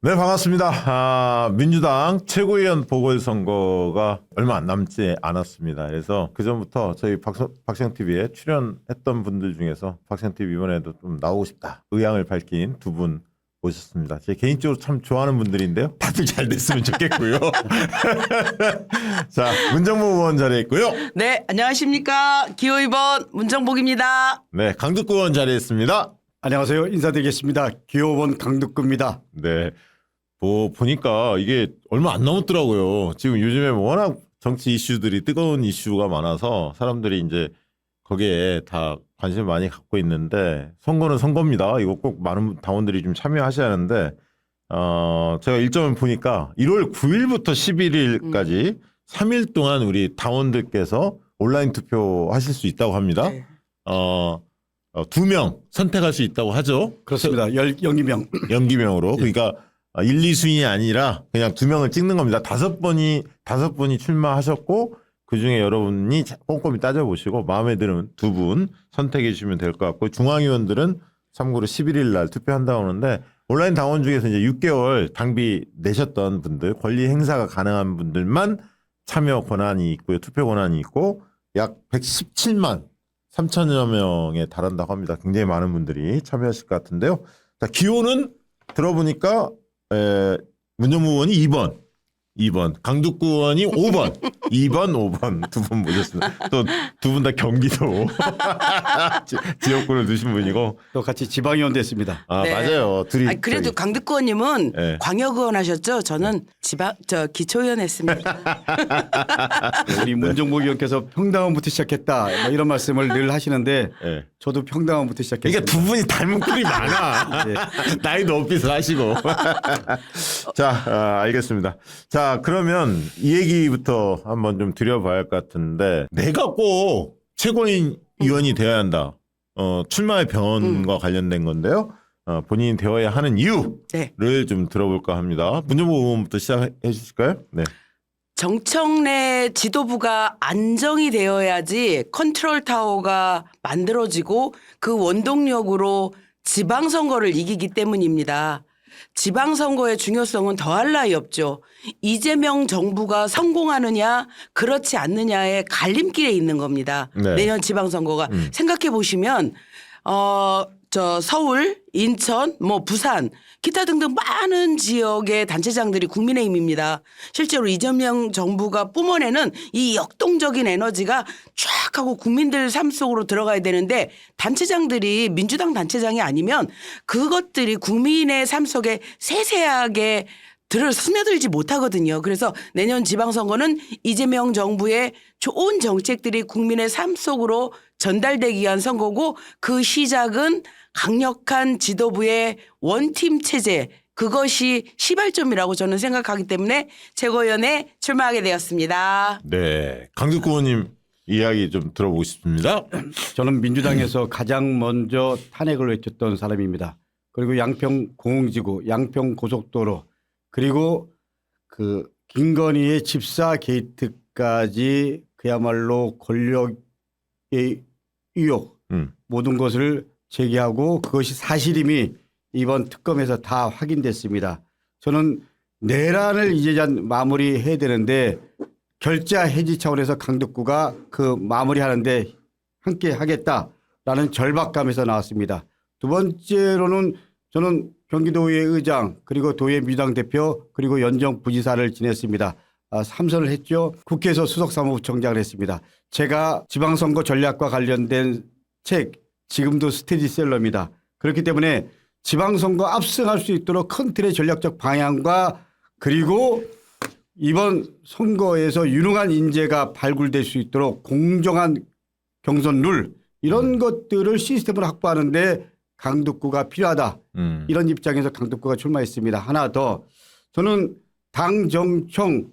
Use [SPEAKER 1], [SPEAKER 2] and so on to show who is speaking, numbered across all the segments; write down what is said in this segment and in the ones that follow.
[SPEAKER 1] 네, 반갑습니다. 민주당 최고위원 보궐선거가 얼마 안 남지 않았습니다. 그래서 그전부터 저희 박생TV에 출연했던 분들 중에서 박생TV 이번에도 좀 나오고 싶다 의향을 밝힌 두 분 모셨습니다. 제 개인적으로 참 좋아하는 분들인데요. 다들 잘 됐으면 좋겠고요. 자, 문정복 의원 자리에 있고요.
[SPEAKER 2] 네, 안녕하십니까. 기호 2번 문정복입니다.
[SPEAKER 1] 네, 강득구 의원 자리에 있습니다.
[SPEAKER 3] 안녕하세요. 인사드리겠습니다. 기호원 강득구입니다.
[SPEAKER 1] 네. 보니까 이게 얼마 안 남았더라고요. 지금 요즘에 워낙 정치 이슈들이 뜨거운 이슈가 많아서 사람들이 이제 거기에 다 관심을 많이 갖고 있는데 선거는 선거입니다. 이거 꼭 많은 당원들이 좀 참여하셔야 하는데 제가 일정을 보니까 1월 9일부터 11일까지 3일 동안 우리 당원들께서 온라인 투표하실 수 있다고 합니다.
[SPEAKER 2] 네.
[SPEAKER 1] 2명 선택할 수 있다고 하죠.
[SPEAKER 3] 그렇습니다. 영기명.
[SPEAKER 1] 연기명으로. 그러니까 1, 2순위 아니라 그냥 2명을 찍는 겁니다. 5분이 출마하셨고 그중에 여러분이 꼼꼼히 따져보시고 마음에 드는 2분 선택해 주시면 될 것 같고 중앙위원들은 참고로 11일 날 투표한다고 하는데 온라인 당원 중에서 이제 6개월 당비 내셨던 분들 권리 행사가 가능한 분들만 참여 권한이 있고요. 투표 권한이 있고 약 117만 3천여 명에 달한다고 합니다. 굉장히 많은 분들이 참여하실 것 같은데요. 자, 기호는 들어보니까 문정무 의원이 2번, 강득구 의원이 5번, 2번, 5번 두 분 모셨습니다. 또 두 분 다 경기도 지역구를 두신 분이고
[SPEAKER 3] 또 같이 지방의원 됐습니다.
[SPEAKER 2] 네.
[SPEAKER 1] 맞아요. 둘이
[SPEAKER 2] 아니, 그래도
[SPEAKER 1] 저기,
[SPEAKER 2] 강득구 의원님은
[SPEAKER 1] 네.
[SPEAKER 2] 광역의원 하셨죠? 저는 기초의원 했습니다.
[SPEAKER 3] 우리 문정복 의원께서 평당원부터 시작했다 뭐 이런 말씀을 늘 하시는데
[SPEAKER 1] 네.
[SPEAKER 3] 저도 평당원부터 시작했습니다.
[SPEAKER 1] 그러니까 두 분이 닮은 꼴이 많아.
[SPEAKER 3] 네.
[SPEAKER 1] 나이도 비슷하시고. 자, 알겠습니다. 자, 그러면 이 얘기부터 한번 좀 드려봐야 할 것 같은데 내가 꼭 최고인 위원이 되어야 한다. 출마의 병원과 관련된 건데요. 본인이 되어야 하는 이유를
[SPEAKER 2] 네.
[SPEAKER 1] 좀 들어볼까 합니다. 문정복 의원부터 시작해 주실까요? 네.
[SPEAKER 2] 정청래 지도부가 안정이 되어야지 컨트롤 타워가 만들어지고 그 원동력으로 지방선거를 이기기 때문입니다. 지방선거의 중요성은 더할 나위 없죠. 이재명 정부가 성공하느냐 그렇지 않느냐의 갈림길에 있는 겁니다.
[SPEAKER 1] 네.
[SPEAKER 2] 내년 지방선거가. 생각해 보시면 서울, 인천, 부산, 기타 등등 많은 지역의 단체장들이 국민의힘입니다. 실제로 이재명 정부가 뿜어내는 이 역동적인 에너지가 쫙 하고 국민들 삶 속으로 들어가야 되는데 단체장들이 민주당 단체장이 아니면 그것들이 국민의 삶 속에 세세하게 스며들지 못하거든요. 그래서 내년 지방선거는 이재명 정부의 좋은 정책들이 국민의 삶 속으로 전달되기 위한 선거고 그 시작은 강력한 지도부의 원팀 체제 그것이 시발점이라고 저는 생각하기 때문에 최고위원에 출마하게 되었습니다.
[SPEAKER 1] 네. 강득구 의원님 이야기 좀 들어보고 싶습니다.
[SPEAKER 3] 저는 민주당에서 가장 먼저 탄핵을 외쳤던 사람입니다. 그리고 양평 공흥지구, 양평 고속도로 그리고 그 김건희의 집사 게이트까지 그야말로 권력의 의혹 모든 것을 제기하고 그것이 사실임이 이번 특검에서 다 확인됐습니다. 저는 내란을 이제 마무리해야 되는데 결자 해지 차원에서 강득구가 그 마무리하는데 함께 하겠다라는 절박감에서 나왔습니다. 두 번째로는 저는 경기도의 의장 그리고 도의 민주당 대표 그리고 연정 부지사를 지냈습니다. 3선을 했죠. 국회에서 수석사무부총장을 했습니다. 제가 지방선거 전략과 관련된 책 지금도 스테디셀러입니다. 그렇기 때문에 지방선거 압승할 수 있도록 큰 틀의 전략적 방향과 그리고 이번 선거에서 유능한 인재가 발굴될 수 있도록 공정한 경선 룰 이런 것들을 시스템으로 확보하는데 강득구가 필요하다. 이런 입장에서 강득구가 출마했습니다. 하나 더 저는 당정청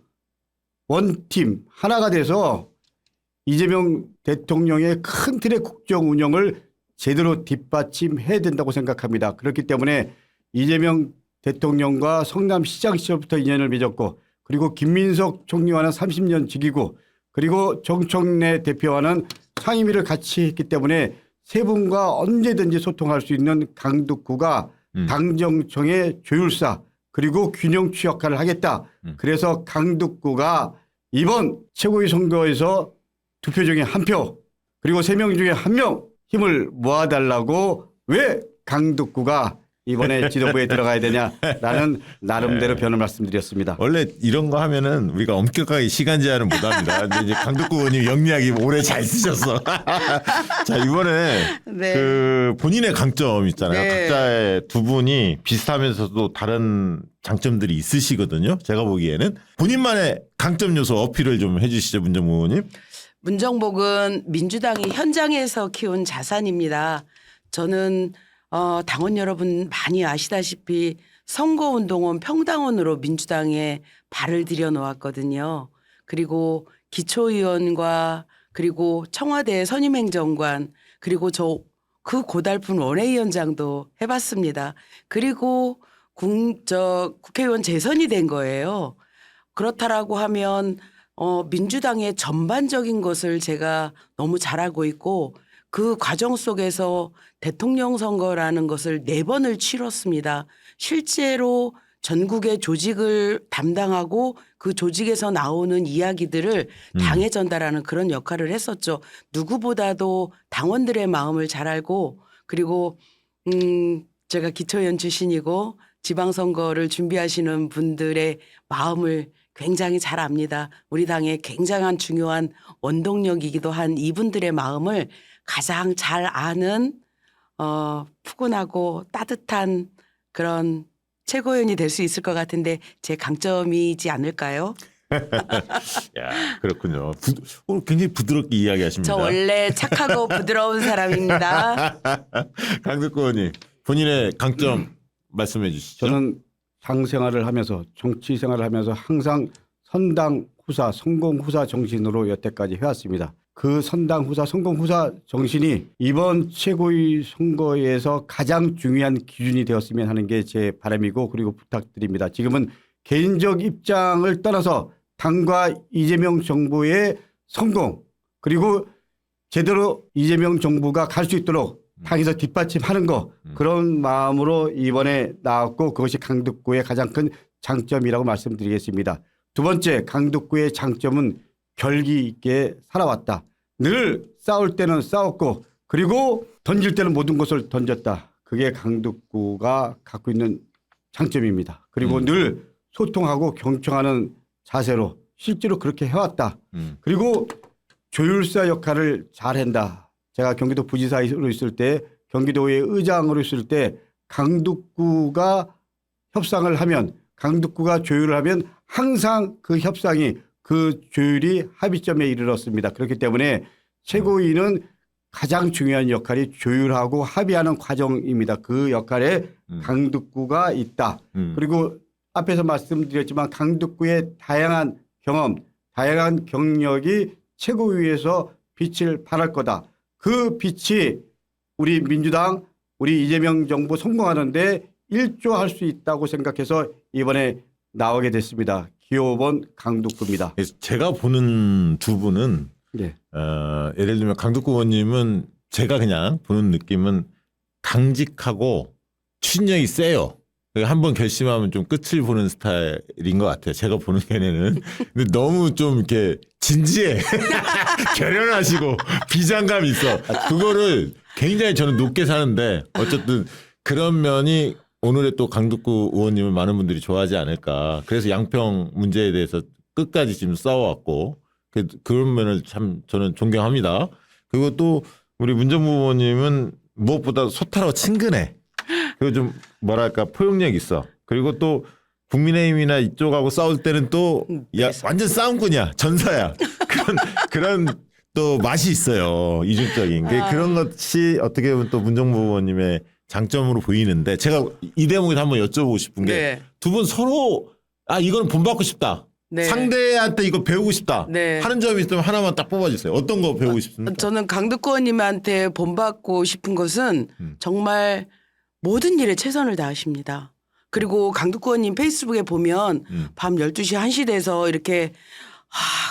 [SPEAKER 3] 원팀 하나가 돼서 이재명 대통령의 큰 틀의 국정 운영을 제대로 뒷받침해야 된다고 생각합니다. 그렇기 때문에 이재명 대통령과 성남시장 시절부터 인연을 맺었고 그리고 김민석 총리와는 30년 지기고 그리고 정청래 대표와는 상임위를 같이 했기 때문에 세 분과 언제든지 소통할 수 있는 강득구가 당정청의 조율사 그리고 균형추 역할을 하겠다. 그래서 강북구가 이번 최고위 선거에서 2표 중에 1표 그리고 3명 중에 1명 힘을 모아달라고 왜 강북구가 이번에 지도부에 들어가야 되냐라는 나름대로 변을 말씀드렸습니다.
[SPEAKER 1] 원래 이런 거 하면은 우리가 엄격하게 시간 제한을 못 합니다. 근데 이제 강덕구 의원님 영리하게 오래 잘 쓰셨어. 자, 이번에
[SPEAKER 2] 네.
[SPEAKER 1] 그 본인의 강점 있잖아요.
[SPEAKER 2] 네.
[SPEAKER 1] 각자의 두 분이 비슷하면서도 다른 장점들이 있으시거든요. 제가 보기에는 본인만의 강점 요소 어필을 좀 해주시죠, 문정부 의원님.
[SPEAKER 2] 문정복은 민주당이 현장에서 키운 자산입니다. 저는 당원 여러분 많이 아시다시피 선거운동원 평당원으로 민주당에 발을 들여놓았거든요. 그리고 기초의원과 그리고 청와대 선임행정관 그리고 저 그 고달픈 원외위원장도 해봤습니다. 그리고 국회의원 재선이 된 거예요. 그렇다라고 하면 민주당의 전반적인 것을 제가 너무 잘 알고 있고 그 과정 속에서 대통령 선거라는 것을 4번을 치렀습니다. 실제로 전국의 조직을 담당하고 그 조직에서 나오는 이야기들을 당에 전달하는 그런 역할을 했었죠. 누구보다도 당원들의 마음을 잘 알고 그리고 제가 기초의원 출신이고 지방선거를 준비하시는 분들의 마음을 굉장히 잘 압니다. 우리 당의 굉장한 중요한 원동력이기도 한 이분들의 마음을 가장 잘 아는 푸근하고 따뜻한 그런 최고위원이 될 수 있을 것 같은데 제 강점이지 않을까요?
[SPEAKER 1] 야, 그렇군요. 오늘 굉장히 부드럽게 이야기하십니다.
[SPEAKER 2] 저 원래 착하고 부드러운 사람입니다.
[SPEAKER 1] 강덕구 의원님 본인의 강점 말씀해 주시죠.
[SPEAKER 3] 저는 당 생활을 하면서 정치 생활을 하면서 항상 선당 후사 성공 후사 정신으로 여태까지 해왔습니다. 그 선당 후사 성공 후사 정신이 이번 최고위 선거에서 가장 중요한 기준이 되었으면 하는 게 제 바람이고 그리고 부탁드립니다. 지금은 개인적 입장을 떠나서 당과 이재명 정부의 성공 그리고 제대로 이재명 정부가 갈 수 있도록 당에서 뒷받침하는 거 그런 마음으로 이번에 나왔고 그것이 강북구의 가장 큰 장점이라고 말씀드리겠습니다. 두 번째 강북구의 장점은 결기 있게 살아왔다. 늘 싸울 때는 싸웠고 그리고 던질 때는 모든 것을 던졌다. 그게 강북구가 갖고 있는 장점입니다. 그리고 늘 소통하고 경청하는 자세로 실제로 그렇게 해왔다. 그리고 조율사 역할을 잘한다. 제가 경기도 부지사로 있을 때 경기도의 의장으로 있을 때 강북구가 협상을 하면 강북구가 조율을 하면 항상 그 협상이 그 조율이 합의점에 이르렀습니다. 그렇기 때문에 최고위는 가장 중요한 역할이 조율하고 합의하는 과정입니다. 그 역할에 강북구가 있다. 그리고 앞에서 말씀드렸지만 강북구의 다양한 경험, 다양한 경력이 최고위에서 빛을 발할 거다. 그 빛이 우리 민주당, 우리 이재명 정부 성공하는데 일조할 수 있다고 생각해서 이번에 나오게 됐습니다. 기호번 강북구입니다.
[SPEAKER 1] 제가 보는 두 분은
[SPEAKER 3] 네.
[SPEAKER 1] 예를 들면 강덕구 의원님은 제가 그냥 보는 느낌은 강직하고 추진력이 세요. 한번 결심하면 좀 끝을 보는 스타일인 것 같아요. 제가 보는 견해는. 근데 너무 좀 이렇게 진지해. 결연하시고 비장감이 있어. 그거를 굉장히 저는 높게 사는데 어쨌든 그런 면이 오늘의 또 강덕구 의원님을 많은 분들이 좋아하지 않을까. 그래서 양평 문제에 대해서 끝까지 지금 싸워왔고 그런 면을 참 저는 존경합니다. 그리고 또 우리 문정부 의원님은 무엇보다 소탈하고 친근해. 그리고 좀 뭐랄까 포용력 있어. 그리고 또 국민의힘이나 이쪽하고 싸울 때는 또 야, 완전 싸움꾼이야. 전사야. 그런 또 맛이 있어요. 이중적인. 그런 것이 어떻게 보면 또 문정부 의원님의 장점으로 보이는데 제가 이 대목에서 한번 여쭤보고 싶은 게 두 분 서로 이거는 본받고 싶다.
[SPEAKER 2] 네.
[SPEAKER 1] 상대한테 이거 배우고 싶다.
[SPEAKER 2] 네.
[SPEAKER 1] 하는 점이 있으면 하나만 딱 뽑아주세요. 어떤 거 배우고 싶습니까?
[SPEAKER 2] 저는 강덕구 의원님한테 본받고 싶은 것은 정말 모든 일에 최선을 다하십니다. 그리고 강덕구 의원님 페이스북에 보면 밤 12시 1시 돼서 이렇게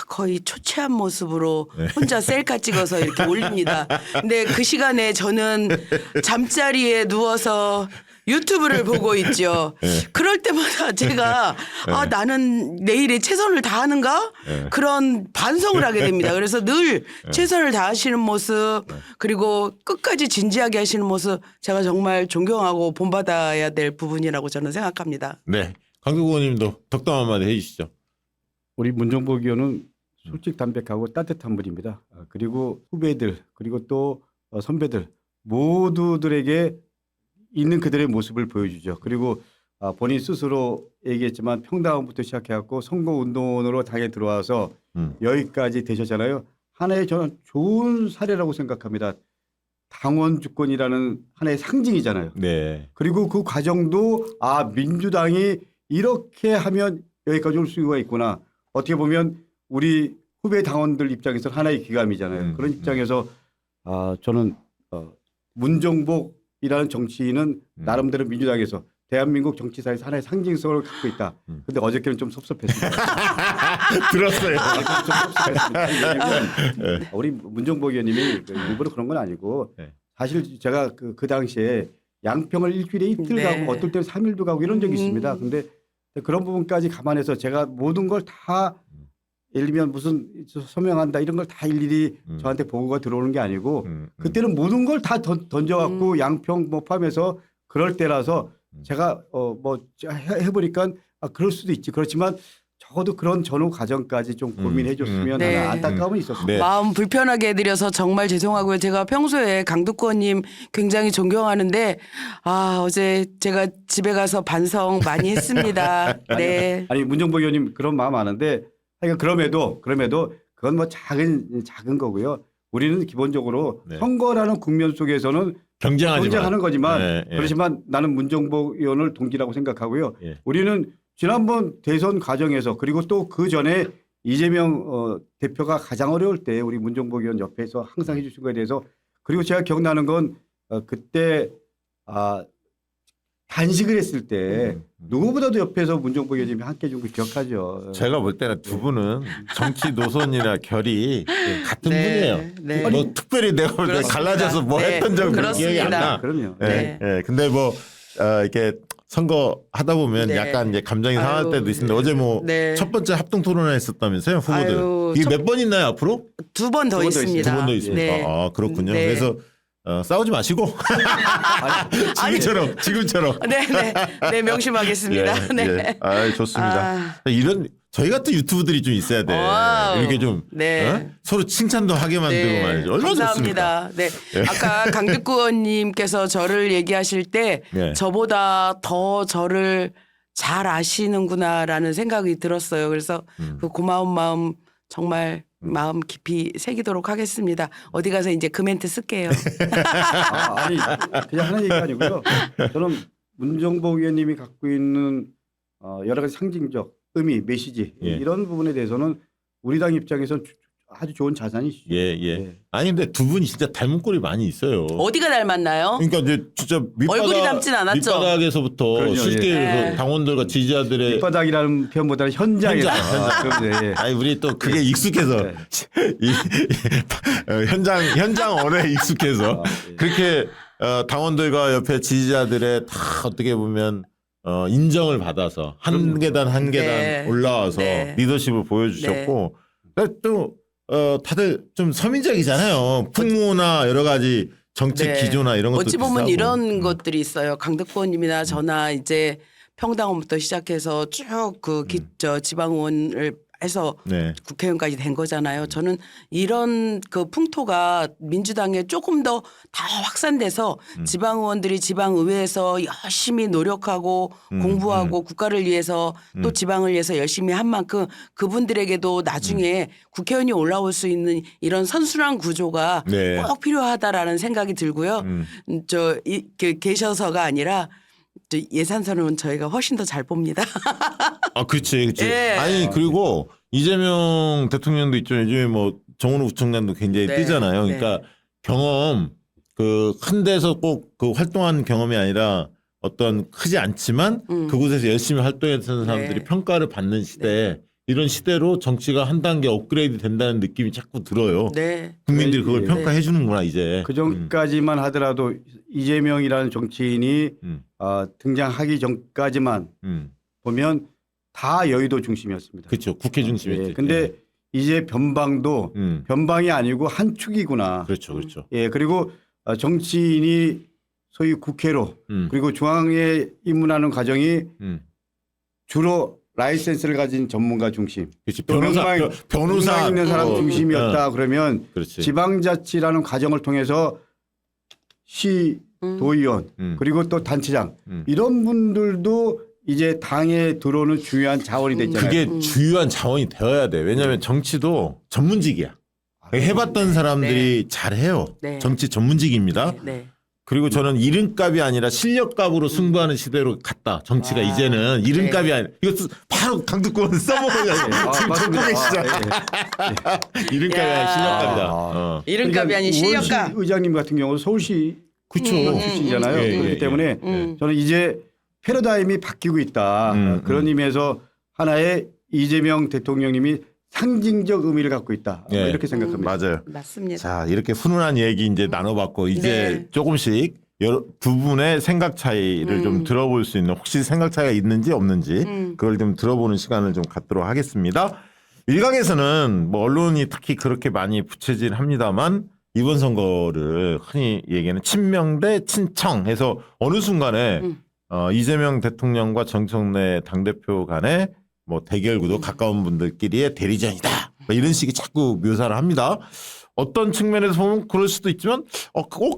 [SPEAKER 2] 거의 초췌한 모습으로 혼자 셀카 찍어서 이렇게 올립니다. 근데 그 시간에 저는 잠자리에 누워서 유튜브를 보고 있죠. 그럴 때마다 제가 나는 내일에 최선을 다하는가 그런 반성을 하게 됩니다. 그래서 늘 최선을 다하시는 모습 그리고 끝까지 진지하게 하시는 모습 제가 정말 존경하고 본받아야 될 부분이라고 저는 생각합니다.
[SPEAKER 1] 네. 강규 의원님도 덕담 한마디 해주시죠.
[SPEAKER 3] 우리 문정복 의원은 솔직담백하고 따뜻한 분입니다. 그리고 후배들 그리고 또 선배들 모두들에게 있는 그들의 모습을 보여주죠. 그리고 본인 스스로 얘기했지만 평당부터 시작해갖고 선거운동으로 당에 들어와서 여기까지 되셨잖아요. 하나의 저는 좋은 사례라고 생각합니다. 당원 주권이라는 하나의 상징이잖아요.
[SPEAKER 1] 네.
[SPEAKER 3] 그리고 그 과정도 민주당이 이렇게 하면 여기까지 올 수가 있구나. 어떻게 보면 우리 후배 당원들 입장에서 하나의 기감이잖아요. 그런 입장에서 저는 문정복이라는 정치인은 나름대로 민주당에서 대한민국 정치사에서 하나의 상징성을 갖고 있다. 근데 어저께는 좀 섭섭했습니다.
[SPEAKER 1] 들었어요.
[SPEAKER 3] 좀 섭섭했습니다. 왜냐면 우리 문정복 의원님이 일부러 그런 건 아니고 사실 제가 그 당시에 양평을 일주일에 이틀
[SPEAKER 2] 네.
[SPEAKER 3] 가고 어떨 때는 3일도 가고 이런 적이 있습니다. 근데 그런 부분까지 감안해서 제가 모든 걸 다 예를 들면 무슨 서명한다 이런 걸 다 일일이 저한테 보고가 들어오는 게 아니고 그때는 모든 걸 다 던져갖고 양평 뭐 포함해서 그럴 때라서 제가 뭐 해보니까 그럴 수도 있지. 그렇지만 적어도 그런 전후 과정까지 좀 고민해 줬으면
[SPEAKER 2] 네.
[SPEAKER 3] 하는 안타까움은 있었습니다.
[SPEAKER 1] 네.
[SPEAKER 2] 마음 불편하게 해드려서 정말 죄송하고요. 제가 평소에 강두권님 굉장히 존경하는데 어제 제가 집에 가서 반성 많이 했습니다. 네.
[SPEAKER 3] 아니 문정복 의원님 그런 마음 아는데 그럼에도 그건 뭐 작은 거고요. 우리는 기본적으로
[SPEAKER 1] 네.
[SPEAKER 3] 선거라는 국면 속에서는 경쟁하는 거지만
[SPEAKER 1] 네, 네.
[SPEAKER 3] 그렇지만 나는 문정복 의원을 동지라고 생각하고요.
[SPEAKER 1] 예.
[SPEAKER 3] 우리는 지난번 대선 과정에서 그리고 또 그 전에 이재명 대표가 가장 어려울 때 우리 문정복 의원 옆에서 항상 해주신 거에 대해서 그리고 제가 기억나는 건 그때 단식을 했을 때 누구보다도 옆에서 문정복 의원님이 함께 해준 거 기억하죠.
[SPEAKER 1] 제가 볼 때는 두 분은 정치 노선이나 결이 같은
[SPEAKER 2] 네,
[SPEAKER 1] 분이에요.
[SPEAKER 2] 네.
[SPEAKER 1] 뭐 특별히 내가 볼 때
[SPEAKER 2] 그렇습니다.
[SPEAKER 1] 갈라져서 뭐
[SPEAKER 2] 네,
[SPEAKER 1] 했던 적은
[SPEAKER 2] 그렇습니다.
[SPEAKER 1] 기억이 안 나.
[SPEAKER 3] 그럼요.
[SPEAKER 1] 네.
[SPEAKER 2] 네.
[SPEAKER 1] 네. 근데 뭐 이렇게 선거 하다 보면
[SPEAKER 2] 네.
[SPEAKER 1] 약간 이제 감정이 상할
[SPEAKER 2] 아유,
[SPEAKER 1] 때도 있는데 어제 뭐
[SPEAKER 2] 네.
[SPEAKER 1] 첫 번째 합동 토론회 했었다면서요 후보들.
[SPEAKER 2] 아유,
[SPEAKER 1] 이게 몇 번 있나요 앞으로?
[SPEAKER 2] 2번 더
[SPEAKER 3] 두번 더
[SPEAKER 2] 있습니다.
[SPEAKER 1] 두 번 더 있습니까?
[SPEAKER 2] 네.
[SPEAKER 1] 아 그렇군요.
[SPEAKER 2] 네.
[SPEAKER 1] 그래서 싸우지 마시고 지금처럼.
[SPEAKER 2] 네, 명심하겠습니다.
[SPEAKER 1] 예,
[SPEAKER 2] 네.
[SPEAKER 1] 예. 아 좋습니다. 이런 저희 같은 유튜브들이 좀 있어야 돼.
[SPEAKER 2] 와우.
[SPEAKER 1] 이렇게 좀
[SPEAKER 2] 네.
[SPEAKER 1] 서로 칭찬도 하게 만들고 말이죠. 얼마나 좋습니까?
[SPEAKER 2] 감사합니다. 네. 아까 강득구 의원님께서 저를 얘기하실 때
[SPEAKER 1] 네.
[SPEAKER 2] 저보다 더 저를 잘 아시는구나라는 생각이 들었어요. 그래서 그 고마운 마음 정말 마음 깊이 새기도록 하겠습니다. 어디 가서 이제 그 멘트 쓸게요.
[SPEAKER 3] 아니 그냥 하는 얘기가 아니고요. 저는 문정복 의원님이 갖고 있는 여러 가지 상징적 의미, 메시지
[SPEAKER 1] 예.
[SPEAKER 3] 이런 부분에 대해서는 우리 당 입장에서는 아주 좋은 자산이시죠.
[SPEAKER 1] 예, 예.
[SPEAKER 3] 네.
[SPEAKER 1] 아니 근데 두 분이 진짜 닮은 꼴이 많이 있어요.
[SPEAKER 2] 어디가 닮았나요?
[SPEAKER 1] 그러니까 이제 진짜
[SPEAKER 2] 얼굴이 닮진 않았죠?
[SPEAKER 1] 밑바닥에서부터
[SPEAKER 3] 그럼요,
[SPEAKER 1] 실제로
[SPEAKER 2] 예.
[SPEAKER 1] 당원들과 지지자들의
[SPEAKER 3] 밑바닥이라는 표현보다는 현장에서
[SPEAKER 1] 현장.
[SPEAKER 3] 예.
[SPEAKER 1] 아니 우리 또 그게 익숙해서
[SPEAKER 3] 네.
[SPEAKER 1] 현장 언어에 익숙해서
[SPEAKER 3] 예.
[SPEAKER 1] 그렇게 당원들과 옆에 지지자들의 다 어떻게 보면 인정을 받아서 한 계단 한 계단
[SPEAKER 2] 네.
[SPEAKER 1] 올라와서
[SPEAKER 2] 네.
[SPEAKER 1] 리더십을 보여주셨고 또 다들 좀 서민적이잖아요. 풍모나 여러 가지 정책
[SPEAKER 2] 네.
[SPEAKER 1] 기조나 이런 것도
[SPEAKER 2] 어찌 보면
[SPEAKER 1] 비슷하고.
[SPEAKER 2] 이런 것들이 있어요. 강덕구님이나 저나 이제 평당원부터 시작해서 쭉 그 지방의원을 해서
[SPEAKER 1] 네.
[SPEAKER 2] 국회의원까지 된 거잖아요. 저는 이런 그 풍토가 민주당에 조금 더 다 확산돼서 지방의원들이 지방의회에서 열심히 노력하고 공부하고 국가를 위해서 또 지방을 위해서 열심히 한 만큼 그분들에게도 나중에 국회의원이 올라올 수 있는 이런 선순환 구조가
[SPEAKER 1] 네.
[SPEAKER 2] 꼭 필요하다라는 생각이 들고요. 계셔서가 아니라 예산서는 저희가 훨씬 더 잘 봅니다.
[SPEAKER 1] 아, 그렇지.
[SPEAKER 2] 예.
[SPEAKER 1] 아니 그리고 이재명 대통령도 있죠. 요즘에 뭐 정은호 구청장도 굉장히
[SPEAKER 2] 네.
[SPEAKER 1] 뜨잖아요. 그러니까
[SPEAKER 2] 네.
[SPEAKER 1] 경험 그 큰 데서 꼭 그 활동한 경험이 아니라 어떤 크지 않지만 그곳에서 열심히 활동했던 사람들이
[SPEAKER 2] 네.
[SPEAKER 1] 평가를 받는 시대에 이런 시대로 정치가 한 단계 업그레이드 된다는 느낌이 자꾸 들어요.
[SPEAKER 2] 네.
[SPEAKER 1] 국민들이 그걸
[SPEAKER 3] 네.
[SPEAKER 1] 평가해 주는구나 이제.
[SPEAKER 3] 그 전까지만 하더라도 이재명이라는 정치인이 등장하기 전까지만 보면 다 여의도 중심이었습니다.
[SPEAKER 1] 그렇죠. 국회 중심이었지.
[SPEAKER 3] 예, 근데 이제 변방도 변방이 아니고 한 축이구나.
[SPEAKER 1] 그렇죠, 그렇죠.
[SPEAKER 3] 예, 그리고 정치인이 소위 국회로 그리고 중앙에 입문하는 과정이 주로 라이센스를 가진 전문가 중심.
[SPEAKER 1] 그렇지.
[SPEAKER 3] 또
[SPEAKER 1] 변호사
[SPEAKER 3] 명망 있는 사람 중심이었다. 그러면
[SPEAKER 1] 그렇지.
[SPEAKER 3] 지방자치라는 과정을 통해서 시 도의원 그리고 또 단체장 이런 분들도 이제 당에 들어오는 중요한 자원이 됐잖아요.
[SPEAKER 1] 그게 주요한 자원이 되어야 돼. 왜냐하면 정치도 전문직이야. 해봤던 사람들이 잘해요.
[SPEAKER 2] 네.
[SPEAKER 1] 정치 전문직입니다.
[SPEAKER 2] 네.
[SPEAKER 1] 그리고 저는 이름값이 아니라 실력값으로 승부하는 시대로 갔다. 정치가 이제는 이름값이 아니라 이것도 바로 강두권 써먹어야 지금 적고 계시잖아요. 이름값이 아니라 실력값이다.
[SPEAKER 2] 이름값이 아닌
[SPEAKER 3] 우원식
[SPEAKER 2] 실력값.
[SPEAKER 3] 의장님 같은 경우 서울시
[SPEAKER 1] 그렇죠.
[SPEAKER 3] 출신이잖아요.
[SPEAKER 1] 예,
[SPEAKER 3] 그렇기
[SPEAKER 1] 예,
[SPEAKER 3] 때문에
[SPEAKER 1] 예.
[SPEAKER 3] 저는 이제 패러다임이 바뀌고 있다. 그런 의미에서 하나의 이재명 대통령님이 상징적 의미를 갖고 있다.
[SPEAKER 1] 예.
[SPEAKER 3] 이렇게 생각합니다.
[SPEAKER 1] 맞아요.
[SPEAKER 2] 맞습니다.
[SPEAKER 1] 자, 이렇게 훈훈한 얘기 이제 나눠봤고 이제
[SPEAKER 2] 네.
[SPEAKER 1] 조금씩 두 분의 생각 차이를 좀 들어볼 수 있는 혹시 생각 차이가 있는지 없는지 그걸 좀 들어보는 시간을 좀 갖도록 하겠습니다. 일각에서는 뭐 언론이 특히 그렇게 많이 부채질합니다만 이번 선거를 흔히 얘기하는 친명 대 친청 해서 어느 순간에 이재명 대통령과 정청래 당대표 간에 뭐 대결 구도 가까운 분들끼리의 대리전이다. 뭐 이런 식의 자꾸 묘사를 합니다. 어떤 측면에서 보면 그럴 수도 있지만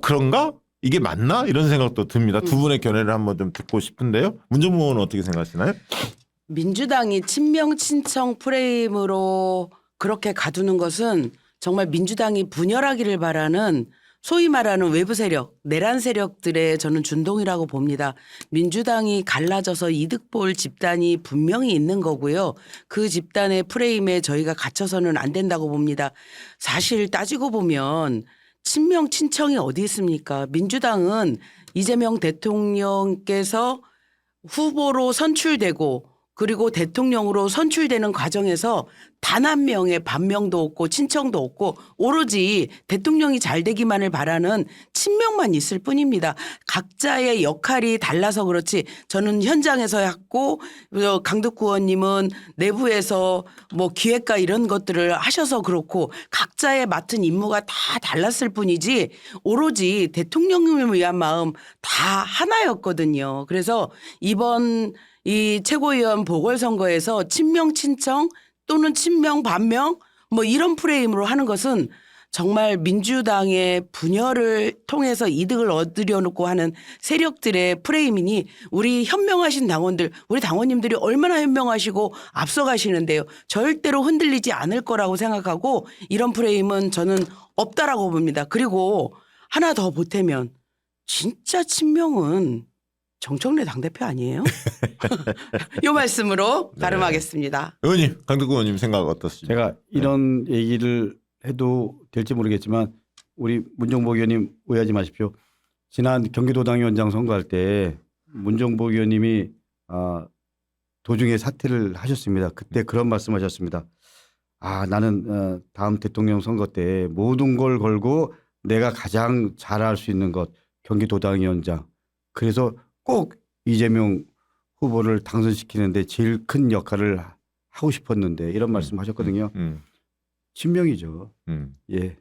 [SPEAKER 1] 그런가? 이게 맞나? 이런 생각도 듭니다. 두 분의 견해를 한번 좀 듣고 싶은데요. 문정부 의원은 어떻게 생각하시나요?
[SPEAKER 2] 민주당이 친명 친청 프레임으로 그렇게 가두는 것은 정말 민주당이 분열하기를 바라는 소위 말하는 외부 세력, 내란 세력들의 저는 준동이라고 봅니다. 민주당이 갈라져서 이득 볼 집단이 분명히 있는 거고요. 그 집단의 프레임에 저희가 갇혀서는 안 된다고 봅니다. 사실 따지고 보면 친명 친청이 어디 있습니까? 민주당은 이재명 대통령께서 후보로 선출되고 그리고 대통령으로 선출되는 과정에서 단 한 명의 반명도 없고 친청도 없고 오로지 대통령이 잘 되기만을 바라는 친명만 있을 뿐입니다. 각자의 역할이 달라서 그렇지 저는 현장에서 했고 강덕구 의원님은 내부에서 뭐 기획과 이런 것들을 하셔서 그렇고 각자의 맡은 임무가 다 달랐을 뿐이지 오로지 대통령님을 위한 마음 다 하나였거든요. 그래서 이번 이 최고위원 보궐선거에서 친명 친청 또는 친명 반명 뭐 이런 프레임으로 하는 것은 정말 민주당의 분열을 통해서 이득을 얻으려 놓고 하는 세력들의 프레임이니 우리 현명하신 당원들 우리 당원님들이 얼마나 현명하시고 앞서가시는데요. 절대로 흔들리지 않을 거라고 생각하고 이런 프레임은 저는 없다라고 봅니다. 그리고 하나 더 보태면 진짜 친명은 정청래 당대표 아니에요? 이 말씀으로 가름하겠습니다.
[SPEAKER 1] 의원님, 강덕구 의원님 생각 어떻습니까?
[SPEAKER 3] 제가 이런 얘기를 해도 될지 모르겠지만 우리 문정복 의원님 오해하지 마십시오. 지난 경기도당위원장 선거할 때 문정복 의원님이 도중에 사퇴를 하셨습니다. 그때 그런 말씀하셨습니다. 나는 다음 대통령 선거 때 모든 걸 걸고 내가 가장 잘할 수 있는 것 경기도당위원장. 그래서 꼭 이재명 후보를 당선시키는데 제일 큰 역할을 하고 싶었는데 이런 말씀하셨거든요. 친명이죠. 예.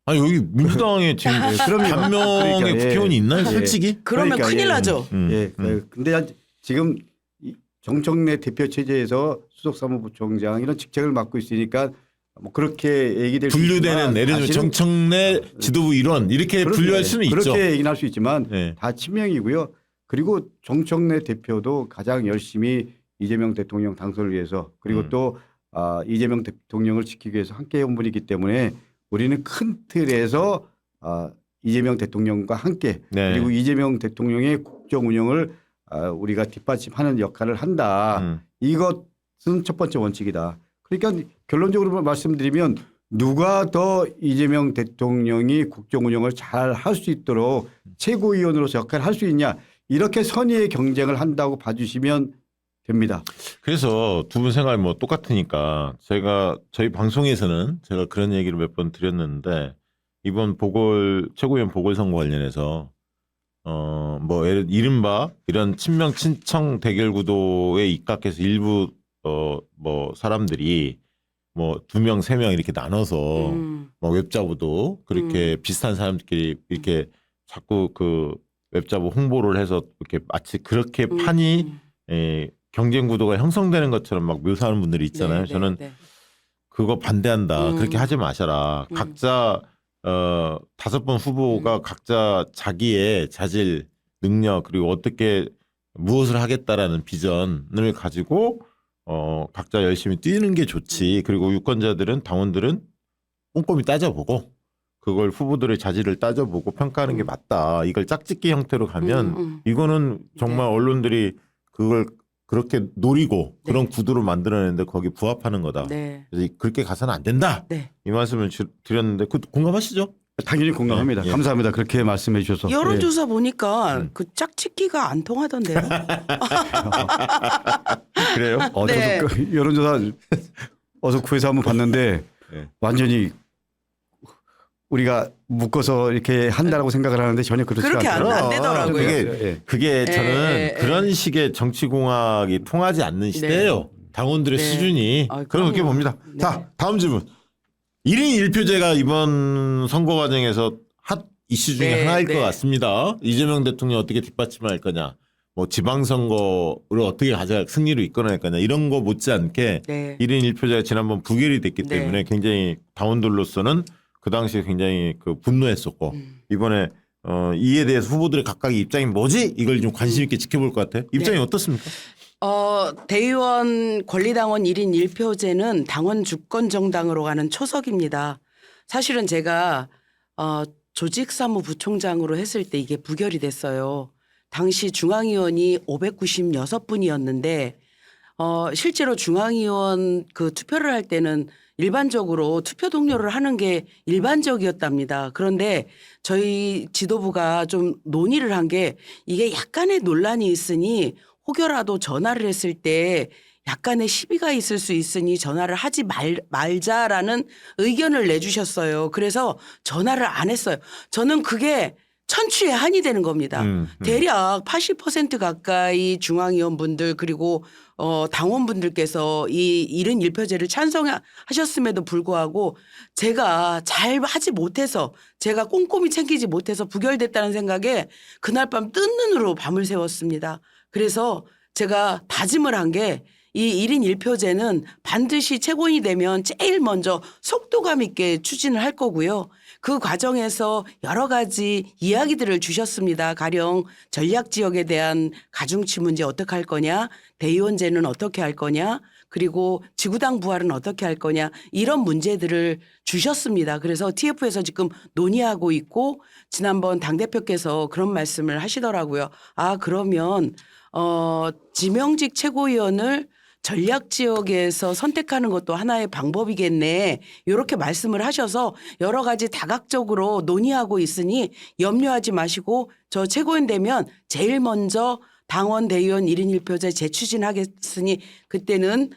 [SPEAKER 1] 아니 여기 민주당에 지금 반명의
[SPEAKER 3] 그러니까,
[SPEAKER 1] 국회의원이 있나요?
[SPEAKER 3] 예.
[SPEAKER 1] 솔직히?
[SPEAKER 2] 그러면
[SPEAKER 3] 그러니까,
[SPEAKER 2] 큰일
[SPEAKER 3] 예.
[SPEAKER 2] 나죠.
[SPEAKER 3] 예. 근데 지금 이 정청래 대표 체제에서 수석사무부총장 이런 직책을 맡고 있으니까 뭐 그렇게 얘기될 수
[SPEAKER 1] 분류되는
[SPEAKER 3] 있지만
[SPEAKER 1] 예를 들면
[SPEAKER 3] 사실은
[SPEAKER 1] 정청래 지도부 일원 이렇게 분류할 수는 있죠.
[SPEAKER 3] 그렇게 얘기는 할 수 있지만
[SPEAKER 1] 네.
[SPEAKER 3] 다 친명이고요. 그리고 정청래 대표도 가장 열심히 이재명 대통령 당선을 위해서 그리고 또 이재명 대통령을 지키기 위해서 함께 해온 분이기 때문에 우리는 큰 틀에서 이재명 대통령과 함께
[SPEAKER 1] 네.
[SPEAKER 3] 그리고 이재명 대통령의 국정 운영을 우리가 뒷받침하는 역할을 한다. 이것은 첫 번째 원칙이다. 그러니까 결론적으로 말씀드리면 누가 더 이재명 대통령이 국정 운영을 잘 할 수 있도록 최고위원으로서 역할을 할 수 있냐 이렇게 선의의 경쟁을 한다고 봐주시면 됩니다.
[SPEAKER 1] 그래서 두 분 생각이 뭐 똑같으니까 저희 방송에서는 제가 그런 얘기를 몇 번 드렸는데 이번 최고위원 보궐선거 관련해서 뭐 이른바 이런 친명 친청 대결 구도에 입각해서 일부 뭐 사람들이 뭐 2명, 3명 이렇게 나눠서 뭐 웹자보도 그렇게 비슷한 사람들끼리 이렇게 자꾸 그 웹자보 홍보를 해서 이렇게 마치 그렇게 판이 경쟁 구도가 형성되는 것처럼 막 묘사하는 분들이 있잖아요. 저는 그거 반대한다. 그렇게 하지 마셔라. 각자 5번 후보가 각자 자기의 자질, 능력 그리고 어떻게 무엇을 하겠다라는 비전을 가지고 각자 열심히 뛰는 게 좋지. 그리고 유권자들은 당원들은 꼼꼼히 따져보고 그걸 후보들의 자질을 따져보고 평가하는 게 맞다. 이걸 짝짓기 형태로 가면 이거는 정말 언론들이 그걸 그렇게 노리고 그런 구도를 만들어내는데 거기 부합하는 거다. 그래서 그렇게 가서는 안 된다. 이 말씀을 드렸는데 공감하시죠?
[SPEAKER 3] 당연히 공감합니다.
[SPEAKER 1] 예.
[SPEAKER 3] 감사합니다. 그렇게 말씀해 주셔서.
[SPEAKER 2] 여론조사 보니까 그 짝짓기가 안 통하던데요.
[SPEAKER 1] 그래요?
[SPEAKER 2] 네.
[SPEAKER 3] 그 여론조사 어서 구해서 한번 봤는데 완전히 우리가 묶어서 이렇게 한다라고 생각을 하는데 전혀 그렇지
[SPEAKER 2] 그렇게
[SPEAKER 3] 않더라고요.
[SPEAKER 2] 안 되더라고요.
[SPEAKER 1] 그게 저는 그런 식의 정치공학이 통하지 않는 시대예요. 당원들의 수준이. 그럼 그렇게 봅니다. 자, 다음 질문. 1인 1표제가 이번 선거 과정에서 핫 이슈 중에 하나일 것 같습니다. 이재명 대통령 어떻게 뒷받침할 거냐. 뭐 지방선거를 어떻게 승리로 이끌어낼 거냐. 이런 거 못지않게 1인 1표제가 지난번 부결이 됐기 때문에 굉장히 당원들로서는 그 당시에 굉장히 그 분노했었고 이번에 이에 대해서 후보들의 각각의 입장이 뭐지? 이걸 좀 관심 있게 지켜볼 것 같아요. 입장이 어떻습니까?
[SPEAKER 2] 대의원 권리당원 1인 1표제는 당원 주권정당으로 가는 초석입니다. 사실은 제가 조직사무부총장으로 했을 때 이게 부결이 됐어요. 당시 중앙위원이 596분이었는데 실제로 중앙위원 그 투표를 할 때는 일반적으로 투표 동료를 하는 게 일반적이었답니다. 그런데 저희 지도부가 좀 논의를 한 게 이게 약간의 논란이 있으니 혹여라도 전화를 했을 때 약간의 시비가 있을 수 있으니 전화를 하지 말자라는 의견을 내주셨어요. 그래서 전화를 안 했어요. 저는 그게 천추의 한이 되는 겁니다. 대략 80% 가까이 중앙위원분들 그리고 당원분들께서 이 1인 1표제를 찬성하셨음에도 불구하고 제가 잘 하지 못해서 제가 꼼꼼히 챙기지 못해서 부결됐다는 생각에 그날 밤 뜬 눈으로 밤을 새웠습니다. 그래서 제가 다짐을 한 게 이 1인 1표제는 반드시 채권이 되면 제일 먼저 속도감 있게 추진을 할 거고요. 그 과정에서 여러 가지 이야기들을 주셨습니다. 가령 전략지역에 대한 가중치 문제 어떻게 할 거냐, 대의원제는 어떻게 할 거냐, 그리고 지구당 부활은 어떻게 할 거냐 이런 문제들을 주셨습니다. 그래서 TF에서 지금 논의하고 있고 지난번 당대표께서 그런 말씀을 하시더라고요. 아 그러면 지명직 최고위원을 전략지역에서 선택하는 것도 하나의 방법이겠네. 이렇게 말씀을 하셔서 여러 가지 다각적으로 논의하고 있으니 염려하지 마시고 저 최고위원 되면 제일 먼저 당원 대의원 1인 1표제 재추진하겠으니 그때는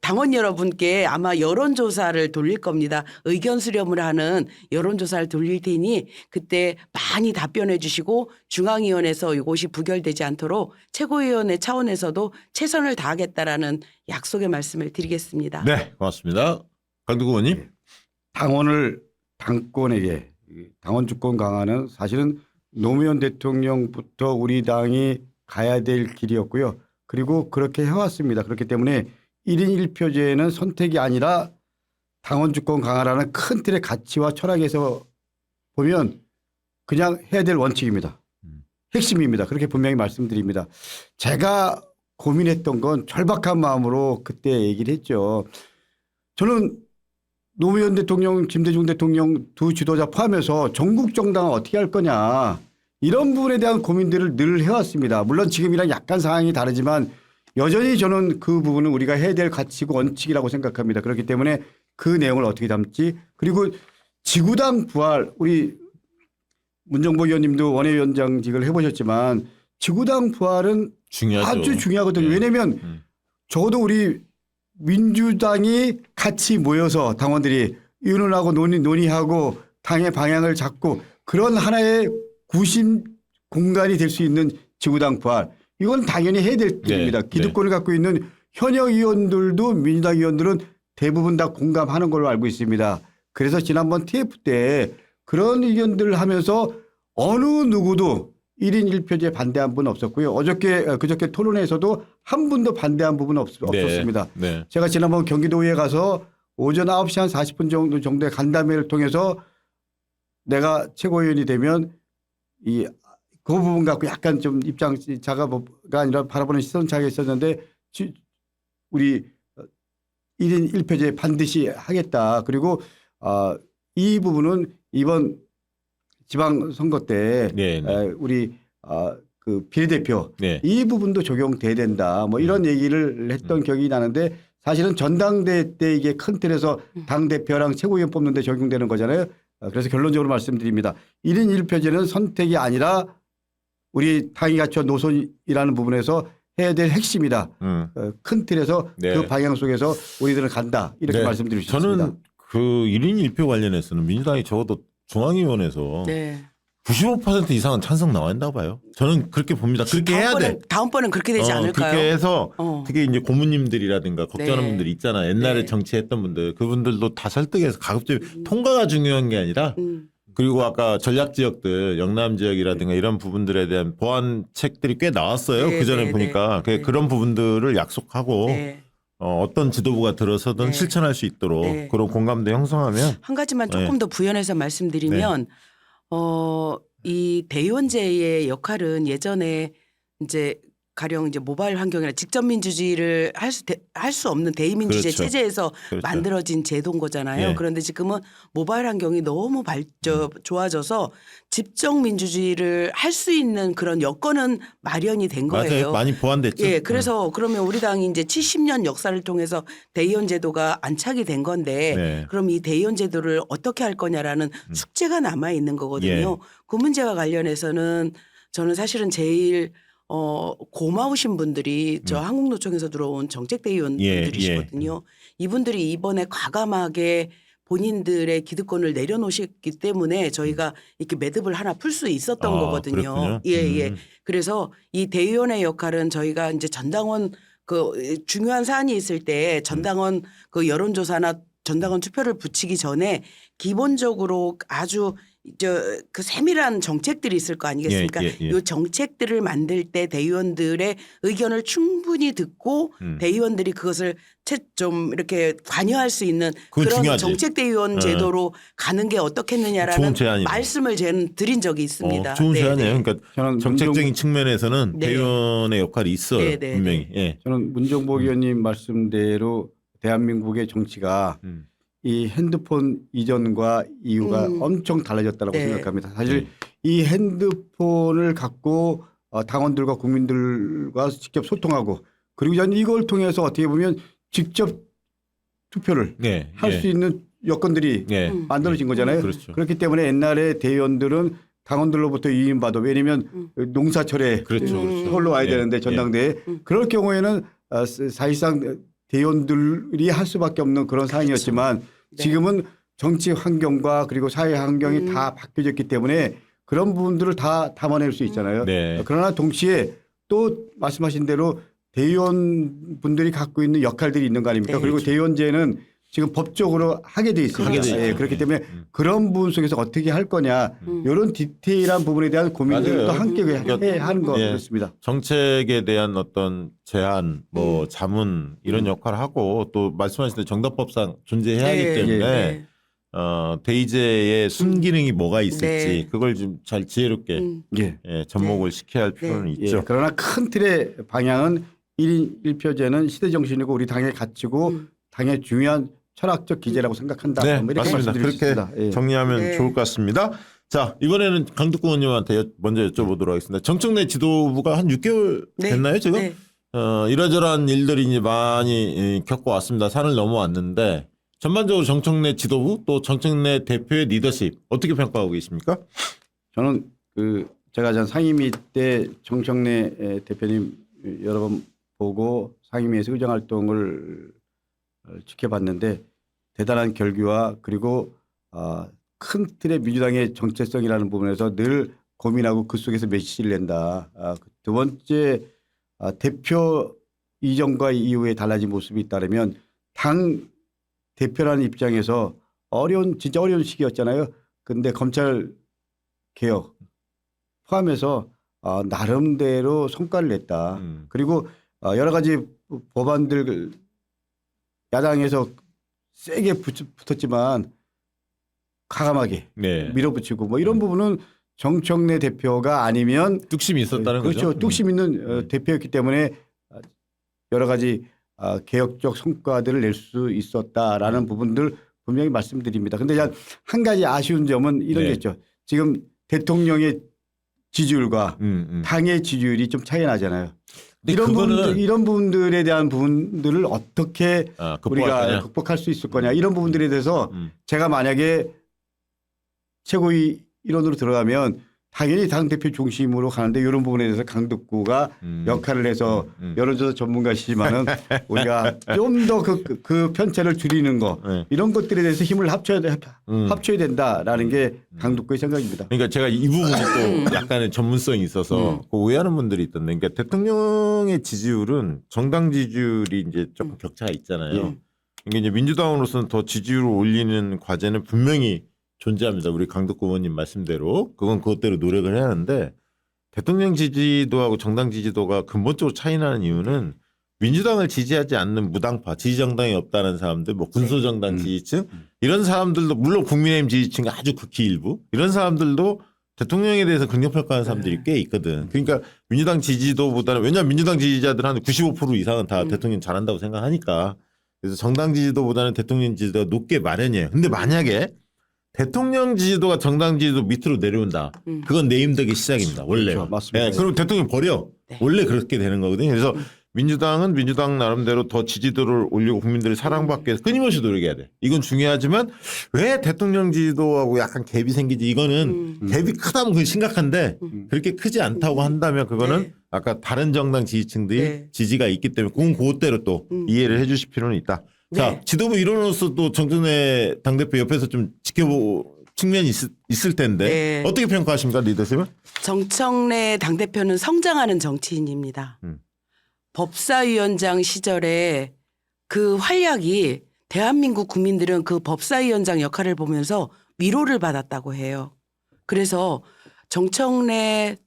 [SPEAKER 2] 당원 여러분께 아마 여론조사를 돌릴 겁니다. 의견 수렴을 하는 여론조사를 돌릴 테니 그때 많이 답변해 주시고 중앙위원회에서 이것이 부결되지 않도록 최고위원회 차원에서도 최선을 다하겠다라는 약속의 말씀을 드리겠습니다.
[SPEAKER 1] 네, 고맙습니다. 강두구 의원님.
[SPEAKER 3] 당권에게 당원 주권 강화는 사실은 노무현 대통령부터 우리 당이 가야 될 길이었고요. 그리고 그렇게 해왔습니다. 그렇기 때문에 1인 1표제는 선택이 아니라 당원 주권 강화라는 큰 틀의 가치와 철학에서 보면 그냥 해야 될 원칙입니다. 핵심입니다. 그렇게 분명히 말씀드립니다. 제가 고민했던 건 절박한 마음으로 그때 얘기를 했죠. 저는 노무현 대통령, 김대중 대통령 두 지도자 포함해서 전국 정당은 어떻게 할 거냐 이런 부분에 대한 고민들을 늘 해왔습니다. 물론 지금이랑 약간 상황이 다르지만 여전히 저는 그 부분은 우리가 해야 될 가치고 원칙이라고 생각합니다. 그렇기 때문에 그 내용을 어떻게 담지 그리고 지구당 부활 우리 문정복 의원님도 원외위원장직을 해보셨지만 지구당 부활은
[SPEAKER 1] 중요하죠.
[SPEAKER 3] 아주 중요하거든요.
[SPEAKER 1] 네.
[SPEAKER 3] 왜냐하면 적어도 우리 민주당이 같이 모여서 당원들이 의논하고 논의하고 당의 방향을 잡고 그런 하나의 구심 공간이 될 수 있는 지구당 부활 이건 당연히 해야 될 일입니다.
[SPEAKER 1] 네.
[SPEAKER 3] 기득권을 갖고 있는 현역 의원들도 민주당 의원들은 대부분 다 공감하는 걸로 알고 있습니다. 그래서 지난번 TF 때 그런 의견들을 하면서 어느 누구도 1인 1표제에 반대한 분 없었고요. 그저께 토론회에서도 한 분도 반대한 부분은 없었습니다.
[SPEAKER 1] 네.
[SPEAKER 3] 제가 지난번 경기도에 가서 오전 9시 한 40분 정도의 간담회를 통해서 내가 최고위원이 되면 그 부분 갖고 약간 좀 입장 자가가 아니라 바라보는 시선 차이가 있었는데 우리 1인 1표제 반드시 하겠다. 그리고 이 부분은 이번 지방선거 때
[SPEAKER 1] 네.
[SPEAKER 3] 우리 그 비례대표
[SPEAKER 1] 네.
[SPEAKER 3] 이 부분도 적용돼야 된다. 뭐 이런 얘기를 했던 기억이 나는데 사실은 전당대회 때 이게 큰 틀에서 당대표랑 최고위원 뽑는 데 적용되는 거잖아요. 그래서 결론적으로 말씀드립니다. 1인 1표제는 선택이 아니라 우리 당이 갖춘 노선이라는 부분에서 해야 될 핵심이다. 큰 틀에서
[SPEAKER 1] 네.
[SPEAKER 3] 그 방향 속에서 우리들은 간다. 이렇게
[SPEAKER 1] 네.
[SPEAKER 3] 말씀드릴 수 있습니다.
[SPEAKER 1] 저는 그 1인 1표 관련해서는 민주당이 적어도 중앙위원회에서
[SPEAKER 2] 네.
[SPEAKER 1] 95% 이상은 찬성 나와야 된다고 봐요. 저는 그렇게 봅니다. 그렇게 해야 돼.
[SPEAKER 2] 다음번엔 그렇게 되지 않을까요?
[SPEAKER 1] 그렇게 해서
[SPEAKER 2] 어.
[SPEAKER 1] 특히 이제 고모님들이라든가 걱정하는
[SPEAKER 2] 네.
[SPEAKER 1] 분들 있잖아. 옛날에
[SPEAKER 2] 네.
[SPEAKER 1] 정치했던 분들 그분들도 다 설득해서 가급적 통과가 중요한 게 아니라 그리고 아까 전략 지역들 영남 지역이라든가 이런 부분들에 대한 보완책들이 꽤 나왔어요.
[SPEAKER 2] 네,
[SPEAKER 1] 그 전에
[SPEAKER 2] 네,
[SPEAKER 1] 보니까
[SPEAKER 2] 네.
[SPEAKER 1] 그런 부분들을 약속하고
[SPEAKER 2] 네.
[SPEAKER 1] 어떤 지도부가 들어서든
[SPEAKER 2] 네.
[SPEAKER 1] 실천할 수 있도록
[SPEAKER 2] 네.
[SPEAKER 1] 그런 공감대 형성하면
[SPEAKER 2] 한 가지만 조금
[SPEAKER 1] 네.
[SPEAKER 2] 더 부연해서 말씀드리면 이 대의원제의 역할은 예전에 이제 가령 이제 모바일 환경이나 직접 민주주의를 할 수 없는 대의민주주의
[SPEAKER 1] 그렇죠.
[SPEAKER 2] 체제에서
[SPEAKER 1] 그렇죠.
[SPEAKER 2] 만들어진 제도인 거잖아요.
[SPEAKER 1] 예.
[SPEAKER 2] 그런데 지금은 모바일 환경이 너무 좋아져서 직접 민주주의를 할 수 있는 그런 여건은 마련이 된 거예요.
[SPEAKER 1] 맞아요. 많이 보완됐죠.
[SPEAKER 2] 예, 그래서 그러면 우리 당이 이제 70년 역사를 통해서 대의원 제도가 안착이 된 건데
[SPEAKER 1] 네.
[SPEAKER 2] 그럼 이 대의원 제도를 어떻게 할 거냐라는 숙제가 남아 있는 거거든요.
[SPEAKER 1] 예.
[SPEAKER 2] 그 문제와 관련해서는 저는 사실은 제일 고마우신 분들이 저 한국노총에서 들어온 정책대의원들이시거든요. 이분들이 이번에 과감하게 본인들의 기득권을 내려놓으셨기 때문에 저희가 이렇게 매듭을 하나 풀 수 있었던 거거든요.
[SPEAKER 1] 그렇군요.
[SPEAKER 2] 예, 예. 그래서 이 대의원의 역할은 저희가 이제 전당원 그 중요한 사안이 있을 때 전당원 그 여론조사나 전당원 투표를 붙이기 전에 기본적으로 아주 그 세밀한 정책들이 있을 거 아니겠습니까? 이 정책들을 만들 때 대의원들의 의견을 충분히 듣고 대의원들이 그것을 좀 이렇게 관여할 수 있는 그런
[SPEAKER 1] 중요하지.
[SPEAKER 2] 정책 대의원 제도로 가는 게 어떻겠느냐라는 말씀을 저는 드린 적이 있습니다.
[SPEAKER 1] 좋은 제안이에요. 그러니까
[SPEAKER 3] 저는
[SPEAKER 1] 정책적인 측면에서는
[SPEAKER 2] 네.
[SPEAKER 1] 대의원의 역할이 있어요.
[SPEAKER 2] 네, 네,
[SPEAKER 1] 분명히. 예.
[SPEAKER 3] 저는 문정복 의원님 말씀대로 대한민국의 정치가 이 핸드폰 이전과 이후가 엄청 달라졌다고
[SPEAKER 2] 네.
[SPEAKER 3] 생각합니다. 사실 이 핸드폰을 갖고 당원들과 국민들과 직접 소통하고 그리고 저는 이걸 통해서 어떻게 보면 직접 투표를 할 수 있는 여건들이 만들어진 거잖아요.
[SPEAKER 1] 그렇죠.
[SPEAKER 3] 그렇기 때문에 옛날에 대의원들은 당원들로부터 위임받아 왜냐하면 농사철에 서울로 와야 되는데 전당대회 그럴 경우에는 사실상 대의원들이 할 수밖에 없는 그런 상황이었지만 지금은 정치 환경과 그리고 사회 환경이 다 바뀌어졌기 때문에 그런 부분들을 다 담아낼 수 있잖아요. 그러나 동시에 또 말씀하신 대로 대의원 분들이 갖고 있는 역할들이 있는 거 아닙니까? 그리고 대의원제는 지금 법적으로 하게 돼 있습니다. 예, 그렇기 때문에 그런 부분 속에서 어떻게 할 거냐 이런 디테일한 부분에 대한 고민들도 함께 하는 것 같습니다.
[SPEAKER 1] 정책에 대한 어떤 제안, 뭐 자문 이런 역할을 하고 또 말씀하신 대로 정답법상 존재해야 하기 때문에 대의제의 순기능이 뭐가 있을지 그걸 좀 잘 지혜롭게 접목을 시켜야 할 필요는 있죠.
[SPEAKER 3] 그러나 큰 틀의 방향은 1인 1표제는 시대 정신이고 우리 당의 가치고 당의 중요한 철학적 기제라고 생각한다.
[SPEAKER 1] 네,
[SPEAKER 3] 이렇게
[SPEAKER 1] 맞습니다. 그렇게 정리하면 좋을 것 같습니다. 자, 이번에는 강덕구 의원님한테 먼저 여쭤보도록 하겠습니다. 정청래 지도부가 한 6개월 됐나요, 지금?
[SPEAKER 2] 네.
[SPEAKER 1] 이러저러한 일들이 이제 많이 겪어왔습니다. 산을 넘어왔는데 전반적으로 정청래 지도부 또 정청래 대표의 리더십 어떻게 평가하고 계십니까?
[SPEAKER 3] 저는 제가 전 상임위 때 정청래 대표님 여러 번 보고 상임위에서 의정활동을 지켜봤는데 대단한 결기와 그리고 큰 틀의 민주당의 정체성이라는 부분에서 늘 고민하고 그 속에서 메시지를 낸다. 두 번째 대표 이전과 이후에 달라진 모습이 있다면 당 대표라는 입장에서 진짜 어려운 시기였잖아요. 그런데 검찰 개혁 포함해서 나름대로 성과를 냈다. 그리고 여러 가지 법안들 야당에서 세게 붙었지만 과감하게
[SPEAKER 1] 네.
[SPEAKER 3] 밀어붙이고 뭐 이런 부분은 정청래 대표가 아니면
[SPEAKER 1] 뚝심이 있었다는
[SPEAKER 3] 그렇죠.
[SPEAKER 1] 거죠.
[SPEAKER 3] 뚝심 있는 대표였기 때문에 여러 가지 개혁적 성과들을 낼 수 있었다라는 부분들 분명히 말씀드립니다. 그런데 한 가지 아쉬운 점은 이런
[SPEAKER 1] 네.
[SPEAKER 3] 게 있죠. 지금 대통령의 지지율과 당의 지지율이 좀 차이 나잖아요. 이런 부분들에 대한 부분들을 어떻게 우리가 극복할 수 있을 거냐 이런 부분들에 대해서 제가 만약에 최고위 일원으로 들어가면 당연히 당대표 중심으로 가는데 이런 부분에 대해서 강덕구가 역할을 해서 여론조사 전문가시지만은 우리가 좀 더 그 편차를 줄이는 거
[SPEAKER 1] 네.
[SPEAKER 3] 이런 것들에 대해서 힘을 합쳐야 된다라는 게 강덕구의 생각입니다.
[SPEAKER 1] 그러니까 제가 이 부분이 또 약간의 전문성이 있어서 그 오해하는 분들이 있던데, 그러니까 대통령의 지지율은 정당 지지율이 이제 조금 격차가 있잖아요. 그러니까 이제 민주당으로서는 더 지지율을 올리는 과제는 분명히 존재합니다. 우리 강덕구 의원님 말씀대로 그건 그것대로 노력을 해야 하는데, 대통령 지지도하고 정당 지지도가 근본적으로 차이 나는 이유는 민주당을 지지하지 않는 무당파, 지지정당이 없다는 사람들, 뭐 군소정당 지지층 이런 사람들도, 물론 국민의힘 지지층 아주 극히 일부, 이런 사람들도 대통령에 대해서 긍정평가하는 사람들이 꽤 있거든. 그러니까 민주당 지지도보다는, 왜냐하면 민주당 지지자들 한 95% 이상은 다 대통령 잘한다고 생각하니까, 그래서 정당 지지도보다는 대통령 지지도가 높게 마련이에요. 근데 만약에 대통령 지지도가 정당 지지도 밑으로 내려온다. 그건 내임덕의 시작입니다. 원래.
[SPEAKER 3] 그렇죠. 맞습니다.
[SPEAKER 1] 네, 그럼 대통령 버려.
[SPEAKER 2] 네.
[SPEAKER 1] 원래 그렇게 되는 거거든요. 그래서 민주당은 민주당 나름대로 더 지지도를 올리고 국민들이 사랑받기 위해서 끊임없이 노력해야 돼. 이건 중요하지만 왜 대통령 지지도하고 약간 갭이 생기지? 이거는 갭이 크다면 그건 심각한데 그렇게 크지 않다고 한다면 그거는
[SPEAKER 2] 네.
[SPEAKER 1] 아까 다른 정당 지지층들이
[SPEAKER 2] 네.
[SPEAKER 1] 지지가 있기 때문에 그건 그것대로 또 이해를 해 주실 필요는 있다. 자,
[SPEAKER 2] 네.
[SPEAKER 1] 지도부 일원으로서 또 정준회 당대표 옆에서 좀 지켜보 측면이 있을 텐데
[SPEAKER 2] 네.
[SPEAKER 1] 어떻게 평가하십니까, 리더십은?
[SPEAKER 2] 정청래 당대표는 성장하는 정치인입니다. 법사위원장 시절에 그 활약이 대한민국 국민들은 그 법사위원장 역할을 보면서 위로를 받았다고 해요. 그래서 정청래라는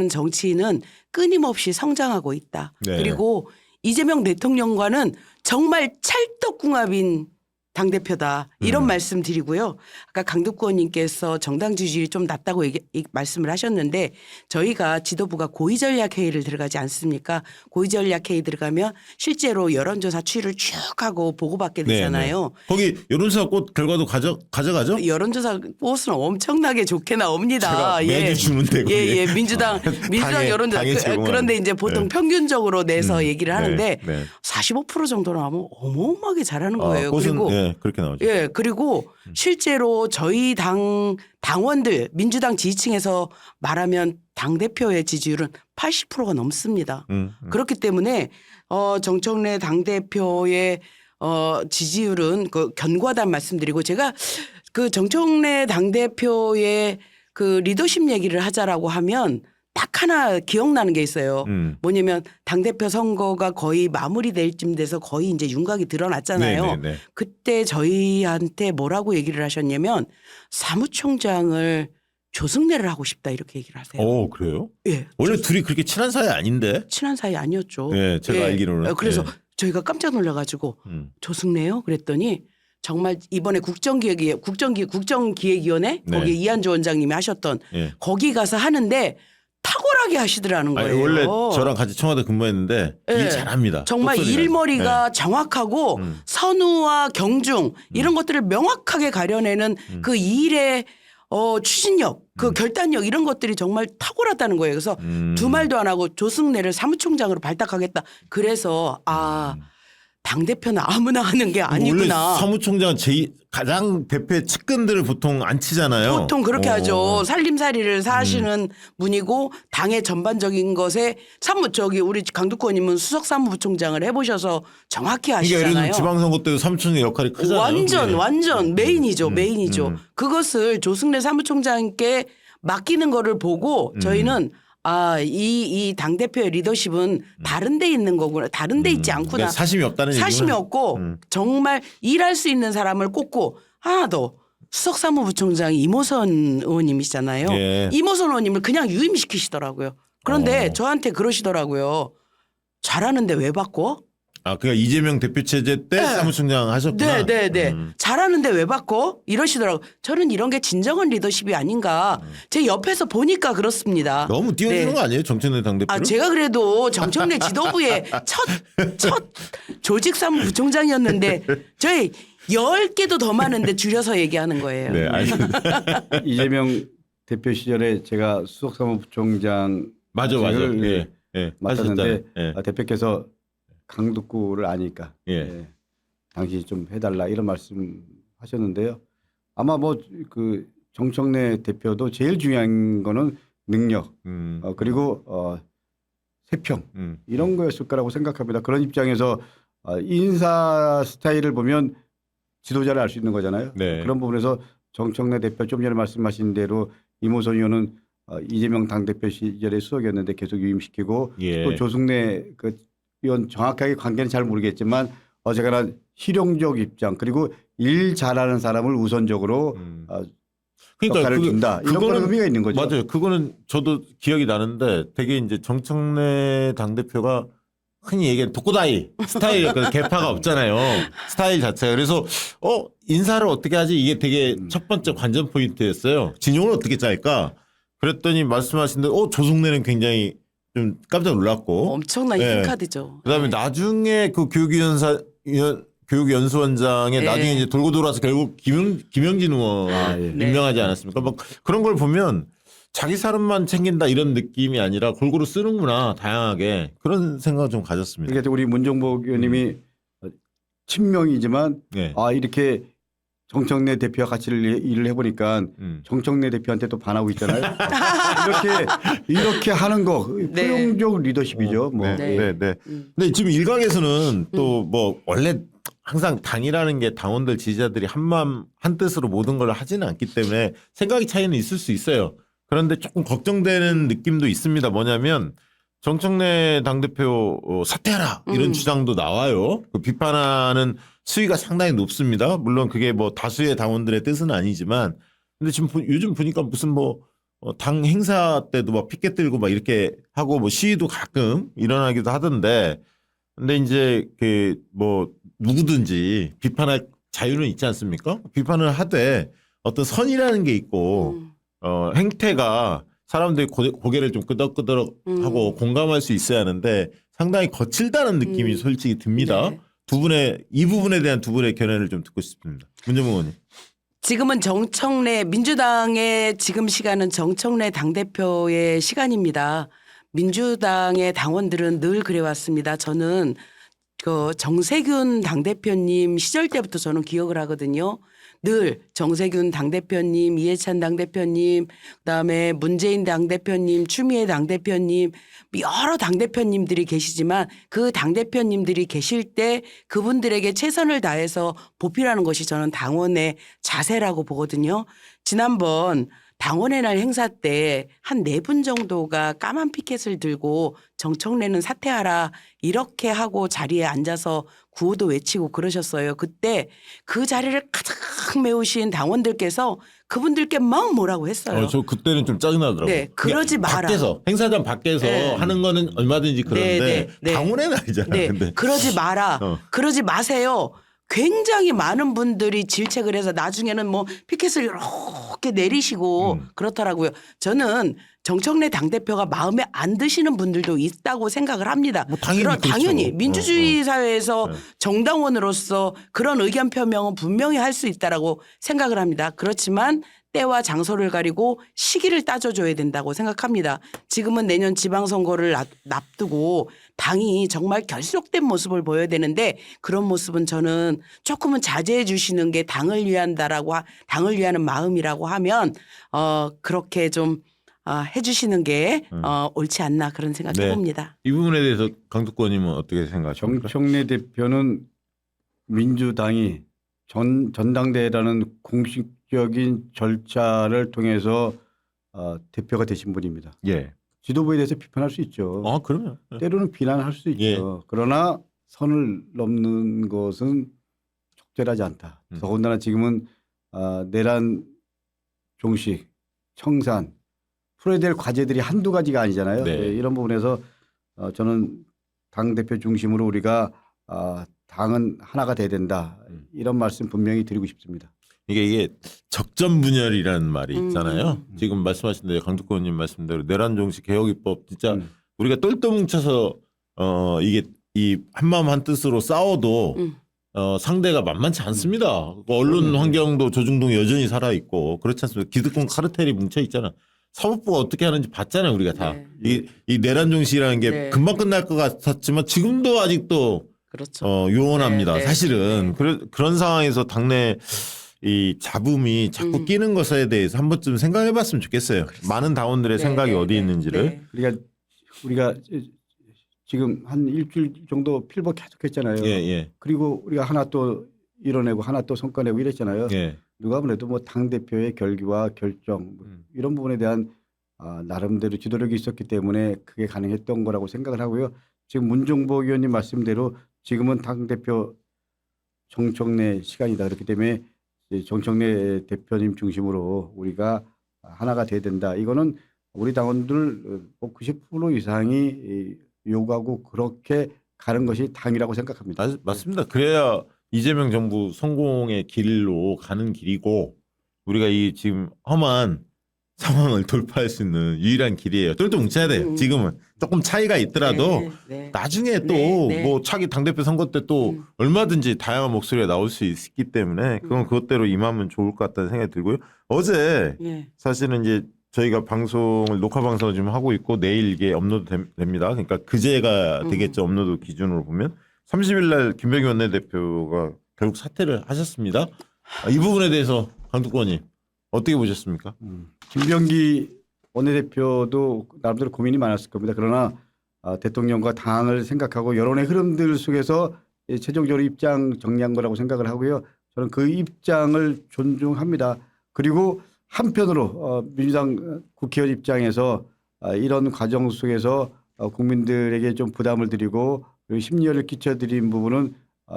[SPEAKER 2] 정치인은 끊임없이 성장하고 있다.
[SPEAKER 1] 네.
[SPEAKER 2] 그리고 이재명 대통령과는 정말 찰떡궁합인 당대표다. 이런 말씀 드리고요. 아까 강덕구 의원님께서 정당 지지율이 좀 낮다고 말씀을 하셨는데, 저희가 지도부가 고위전략회의를 들어가지 않습니까? 고위전략회의 들어가면 실제로 여론조사 추이를 쭉 하고 보고받게 되잖아요.
[SPEAKER 1] 거기 여론조사 꽃 결과도 가져가죠?
[SPEAKER 2] 여론조사 꽃은 엄청나게 좋게 나옵니다.
[SPEAKER 1] 제가 매주 주는데 거기.
[SPEAKER 2] 예, 민주당 여론조사.
[SPEAKER 1] 당에 제공하는.
[SPEAKER 2] 그런데 이제 보통
[SPEAKER 1] 네.
[SPEAKER 2] 평균적으로 내서 얘기를 하는데
[SPEAKER 1] 네.
[SPEAKER 2] 45% 정도 나오면 어마어마하게 잘하는 거예요.
[SPEAKER 1] 꽃은,
[SPEAKER 2] 그리고
[SPEAKER 1] 네, 그렇게 나오죠.
[SPEAKER 2] 예, 그리고 실제로 저희 당원들 민주당 지지층에서 말하면 당대표의 지지율은 80%가 넘습니다. 그렇기 때문에 정청래 당대표의 지지율은 그 견고하다는 말씀드리고, 제가 그 정청래 당대표의 그 리더십 얘기를 하자라고 하면 딱 하나 기억나는 게 있어요. 뭐냐면 당대표 선거가 거의 마무리될 쯤 돼서 거의 이제 윤곽이 드러났잖아요.
[SPEAKER 1] 네네네.
[SPEAKER 2] 그때 저희한테 뭐라고 얘기를 하셨냐면 사무총장을 조승래를 하고 싶다 이렇게 얘기를 하세요.
[SPEAKER 1] 오, 그래요?
[SPEAKER 2] 예.
[SPEAKER 1] 원래 둘이 그렇게 친한 사이 아닌데?
[SPEAKER 2] 친한 사이 아니었죠.
[SPEAKER 1] 네, 제가 알기로는.
[SPEAKER 2] 그래서
[SPEAKER 1] 네.
[SPEAKER 2] 저희가 깜짝 놀라가지고 조승래요? 그랬더니 정말 이번에 국정기획위원회
[SPEAKER 1] 네.
[SPEAKER 2] 거기에 이한조 원장님이 하셨던
[SPEAKER 1] 네.
[SPEAKER 2] 거기 가서 하는데 탁월하게 하시더라는 거예요.
[SPEAKER 1] 아니, 원래 저랑 같이 청와대 근무했는데
[SPEAKER 2] 네.
[SPEAKER 1] 일 잘합니다.
[SPEAKER 2] 정말
[SPEAKER 1] 똑소리가.
[SPEAKER 2] 일머리가
[SPEAKER 1] 네.
[SPEAKER 2] 정확하고 선우와 경중 이런 것들을 명확하게 가려내는 그 일의 추진력, 그 결단력 이런 것들이 정말 탁월하다는 거예요. 그래서 두 말도 안 하고 조승래를 사무총장으로 발탁하겠다. 그래서 당대표는 아무나 하는 게
[SPEAKER 1] 원래
[SPEAKER 2] 아니구나.
[SPEAKER 1] 사무총장은 가장 대표의 측근들을 보통 안 치잖아요.
[SPEAKER 2] 보통 그렇게
[SPEAKER 1] 어.
[SPEAKER 2] 하죠. 살림살이를 사시는 분이고 당의 전반적인 것에 우리 강두권님은 수석 사무부총장을 해보셔서 정확히
[SPEAKER 1] 그러니까 예를
[SPEAKER 2] 아시잖아요.
[SPEAKER 1] 들면 지방선거 때도 사무총장 역할이 크잖아요.
[SPEAKER 2] 완전 메인이죠. 메인이죠. 그것을 조승래 사무총장께 맡기는 거를 보고 저희는 이 당대표의 리더십은 다른 데 있는 거구나. 다른 데 있지 않구나.
[SPEAKER 1] 그러니까 사심이 없다는
[SPEAKER 2] 사심이
[SPEAKER 1] 얘기구나.
[SPEAKER 2] 없고 정말 일할 수 있는 사람을 꼽고 하나 더 수석사무부총장이 이모선 의원님이시잖아요.
[SPEAKER 1] 예.
[SPEAKER 2] 이모선 의원님을 그냥 유임시키시더라고요. 그런데 저한테 그러시더라고요. 잘하는데 왜 바꿔?
[SPEAKER 1] 아, 그러니까 이재명 대표 체제 때 사무총장 하셨구나.
[SPEAKER 2] 네. 잘하는데 왜 바꿔? 이러시더라고요. 저는 이런 게 진정한 리더십이 아닌가. 제 옆에서 보니까 그렇습니다.
[SPEAKER 1] 너무 띄워주는
[SPEAKER 2] 네.
[SPEAKER 1] 거 아니에요? 정청래 당대표를?
[SPEAKER 2] 제가 그래도 정청래 지도부의 첫 조직사무부총장이었는데 저희 10개도 더 많은데 줄여서 얘기하는 거예요.
[SPEAKER 1] 네, 알겠습니다.
[SPEAKER 3] 이재명 대표 시절에 제가 수석사무부총장
[SPEAKER 1] 맞아. 예.
[SPEAKER 3] 맡았는데
[SPEAKER 1] 하셨잖아요. 예.
[SPEAKER 3] 대표께서 강북구를 아니까
[SPEAKER 1] 예.
[SPEAKER 3] 당시 좀 해달라 이런 말씀하셨는데요. 아마 뭐 그 정청래 대표도 제일 중요한 거는 능력 그리고 세평 이런 거였을 거라고 생각합니다. 그런 입장에서 인사 스타일을 보면 지도자를 알 수 있는 거잖아요.
[SPEAKER 1] 네.
[SPEAKER 3] 그런 부분에서 정청래 대표 좀 전에 말씀하신 대로 이모선 의원은 이재명 당대표 시절에 수석이었는데 계속 유임시키고
[SPEAKER 1] 예.
[SPEAKER 3] 또 조승래 그 의원 정확하게 관계는 잘 모르겠지만 어쨌거나 실용적 입장 그리고 일 잘하는 사람을 우선적으로 역할을 준다. 이런 건 의미가 있는 거죠.
[SPEAKER 1] 맞아요. 그거는 저도 기억이 나는데 되게 이제 정청래 당대표가 흔히 얘기하는 독고다이 스타일 개파가 없잖아요. 스타일 자체가. 그래서 인사를 어떻게 하지? 이게 되게 첫 번째 관전 포인트였어요. 진용을 어떻게 짤까? 그랬더니 말씀하신 대로 조승래는 굉장히 좀 깜짝 놀랐고
[SPEAKER 2] 엄청난 힐카드죠.
[SPEAKER 1] 그다음에 나중에 그 교육연수원장에
[SPEAKER 2] 네.
[SPEAKER 1] 나중에 이제 돌고 돌아서 결국 김영진 의원 임명하지 않았습니까? 막 그런 걸 보면 자기 사람만 챙긴다 이런 느낌이 아니라 골고루 쓰는구나 다양하게 그런 생각을 좀 가졌습니다.
[SPEAKER 3] 그러니까 우리 문정복 의원님이 친명이지만
[SPEAKER 1] 네.
[SPEAKER 3] 이렇게 정청래 대표와 같이 일을 해보니까 정청래 대표한테 또 반하고 있잖아요. 이렇게 하는 거 포용적 리더십이죠. 뭐.
[SPEAKER 1] 네. 근데 지금 일각에서는 또 뭐 원래 항상 당이라는 게 당원들 지지자들이 한마음 한뜻으로 모든 걸 하지는 않기 때문에 생각의 차이는 있을 수 있어요. 그런데 조금 걱정되는 느낌도 있습니다. 뭐냐면 정청래 당대표 사퇴하라 이런 주장도 나와요. 그 비판하는 수위가 상당히 높습니다. 물론 그게 뭐 다수의 당원들의 뜻은 아니지만 근데 지금 요즘 보니까 무슨 뭐 당 행사 때도 막 피켓 들고 막 이렇게 하고 뭐 시위도 가끔 일어나기도 하던데 근데 이제 그 뭐 누구든지 비판할 자유는 있지 않습니까? 비판을 하되 어떤 선이라는 게 있고 행태가 사람들이 고개를 좀 끄덕끄덕하고 공감할 수 있어야 하는데 상당히 거칠다는 느낌이 솔직히 듭니다.
[SPEAKER 2] 네.
[SPEAKER 1] 이 부분에 대한 두 분의 견해를 좀 듣고 싶습니다. 문정국 의원님.
[SPEAKER 2] 지금은 민주당의 지금 시간은 정청래 당대표의 시간입니다. 민주당의 당원들은 늘 그래왔습니다. 저는 그 정세균 당대표님 시절 때부터 저는 기억을 하거든요. 늘 정세균 당대표님, 이해찬 당대표님, 그다음에 문재인 당대표님, 추미애 당대표님 여러 당대표님들이 계시지만 그 당대표님들이 계실 때 그분들에게 최선을 다해서 보필하는 것이 저는 당원의 자세라고 보거든요. 지난번 당원의 날 행사 때 한 4분 정도가 까만 피켓을 들고 정청래는 사퇴하라 이렇게 하고 자리에 앉아서 구호도 외치고 그러셨어요. 그때 그 자리를 가득 메우신 당원들께서 그분들께 막 뭐라고 했어요.
[SPEAKER 1] 저 그때는 좀 짜증나더라고요.
[SPEAKER 2] 네, 그러지 마라.
[SPEAKER 1] 밖에서 행사장 밖에서 하는 거는 얼마든지 그러는데 당원의 날이잖아요.
[SPEAKER 2] 네,
[SPEAKER 1] 근데
[SPEAKER 2] 그러지 마라. 그러지 마세요. 굉장히 많은 분들이 질책을 해서 나중에는 뭐 피켓을 이렇게 내리시고 그렇더라고요. 저는 정청래 당대표가 마음에 안 드시는 분들도 있다고 생각을 합니다.
[SPEAKER 1] 뭐 당연히
[SPEAKER 2] 당연히
[SPEAKER 1] 그렇죠.
[SPEAKER 2] 민주주의 사회에서 정당원으로서 그런 의견 표명은 분명히 할 수 있다라고 생각을 합니다. 그렇지만 때와 장소를 가리고 시기를 따져줘야 된다고 생각합니다. 지금은 내년 지방선거를 앞두고 당이 정말 결속된 모습을 보여야 되는데 그런 모습은 저는 조금은 자제해 주시는 게 당을 당을 위하는 마음이라고 하면 그렇게 좀 해주시는 게 옳지 않나 그런 생각해
[SPEAKER 1] 네.
[SPEAKER 2] 봅니다.
[SPEAKER 1] 이 부분에 대해서 강두권님은 어떻게 생각하십니까?
[SPEAKER 3] 정청래 대표는 민주당이 전당대회라는 공식적인 절차를 통해서 대표가 되신 분입니다.
[SPEAKER 1] 예.
[SPEAKER 3] 지도부에 대해서 비판할 수 있죠.
[SPEAKER 1] 그러면.
[SPEAKER 3] 때로는 비난할 수 있죠.
[SPEAKER 1] 예.
[SPEAKER 3] 그러나 선을 넘는 것은 적절하지 않다. 더군다나 지금은 내란 종식, 청산 풀어야 될 과제들이 한두 가지가 아니잖아요.
[SPEAKER 1] 네.
[SPEAKER 3] 이런 부분에서 저는 당대표 중심으로 우리가 당은 하나가 돼야 된다. 이런 말씀 분명히 드리고 싶습니다.
[SPEAKER 1] 이게 적전분열이라는 말이 있잖아요. 지금 말씀하신 대로 강두권님 말씀대로 내란종식 개혁입법 진짜 우리가 똘똘 뭉쳐서 이게 이 한마음 한뜻으로 싸워도 상대가 만만치 않습니다. 언론 환경도 조중동이 여전히 살아 있고 그렇지 않습니까? 기득권 카르텔이 뭉쳐 있잖아. 사법부가 어떻게 하는지 봤잖아요, 우리가 다.
[SPEAKER 2] 네.
[SPEAKER 1] 이 내란종식이라는 게
[SPEAKER 2] 네.
[SPEAKER 1] 금방 끝날 것 같았지만 지금도 아직도
[SPEAKER 2] 그렇죠.
[SPEAKER 1] 요원합니다.
[SPEAKER 2] 네, 네,
[SPEAKER 1] 사실은 그런 상황에서 당내 이 잡음이 자꾸 끼는 것에 대해서 한 번쯤 생각해봤으면 좋겠어요. 많은 당원들의
[SPEAKER 2] 네,
[SPEAKER 1] 생각이
[SPEAKER 2] 네,
[SPEAKER 1] 어디
[SPEAKER 2] 네,
[SPEAKER 1] 있는지를.
[SPEAKER 2] 네.
[SPEAKER 3] 우리가 지금 한 일주일 정도 필버 계속했잖아요.
[SPEAKER 1] 예.
[SPEAKER 3] 그리고 우리가 하나 또 이뤄내고 하나 또 성과내고 이랬잖아요.
[SPEAKER 1] 예.
[SPEAKER 3] 누가 보내도 뭐 당 대표의 결기와 결정 이런 부분에 대한 나름대로 지도력이 있었기 때문에 그게 가능했던 거라고 생각을 하고요. 지금 문종복 의원님 말씀대로 지금은 당 대표 정청래 시간이다. 그렇기 때문에 정청래 대표님 중심으로 우리가 하나가 돼야 된다. 이거는 우리 당원들 90% 이상이 요구하고 그렇게 가는 것이 당이라고 생각합니다.
[SPEAKER 1] 맞습니다. 그래야 이재명 정부 성공의 길로 가는 길이고 우리가 이 지금 험한 상황을 돌파할 수 있는 유일한 길이에요. 똘똘 뭉쳐야 돼요. 지금은 조금 차이가 있더라도
[SPEAKER 2] 네.
[SPEAKER 1] 나중에 또
[SPEAKER 2] 네.
[SPEAKER 1] 뭐 차기 당대표 선거 때 또 얼마든지 다양한 목소리가 나올 수 있기 때문에 그건 그것대로 임하면 좋을 것 같다는 생각이 들고요. 어제
[SPEAKER 2] 네.
[SPEAKER 1] 사실은 이제 저희가 녹화 방송을 지금 하고 있고 내일 이게 업로드 됩니다. 그러니까 그제가 되겠죠. 업로드 기준으로 보면 30일 날 김병기 원내대표가 결국 사퇴를 하셨습니다. 이 부분에 대해서 강두권님 어떻게 보셨습니까?
[SPEAKER 3] 김병기 원내대표도 나름대로 고민이 많았을 겁니다. 그러나 대통령과 당을 생각하고 여론의 흐름들 속에서 최종적으로 입장 정리한 거라고 생각을 하고요. 저는 그 입장을 존중합니다. 그리고 한편으로 민주당 국회의원 입장에서 이런 과정 속에서 국민들에게 좀 부담을 드리고 그리고 심려를 끼쳐드린 부분은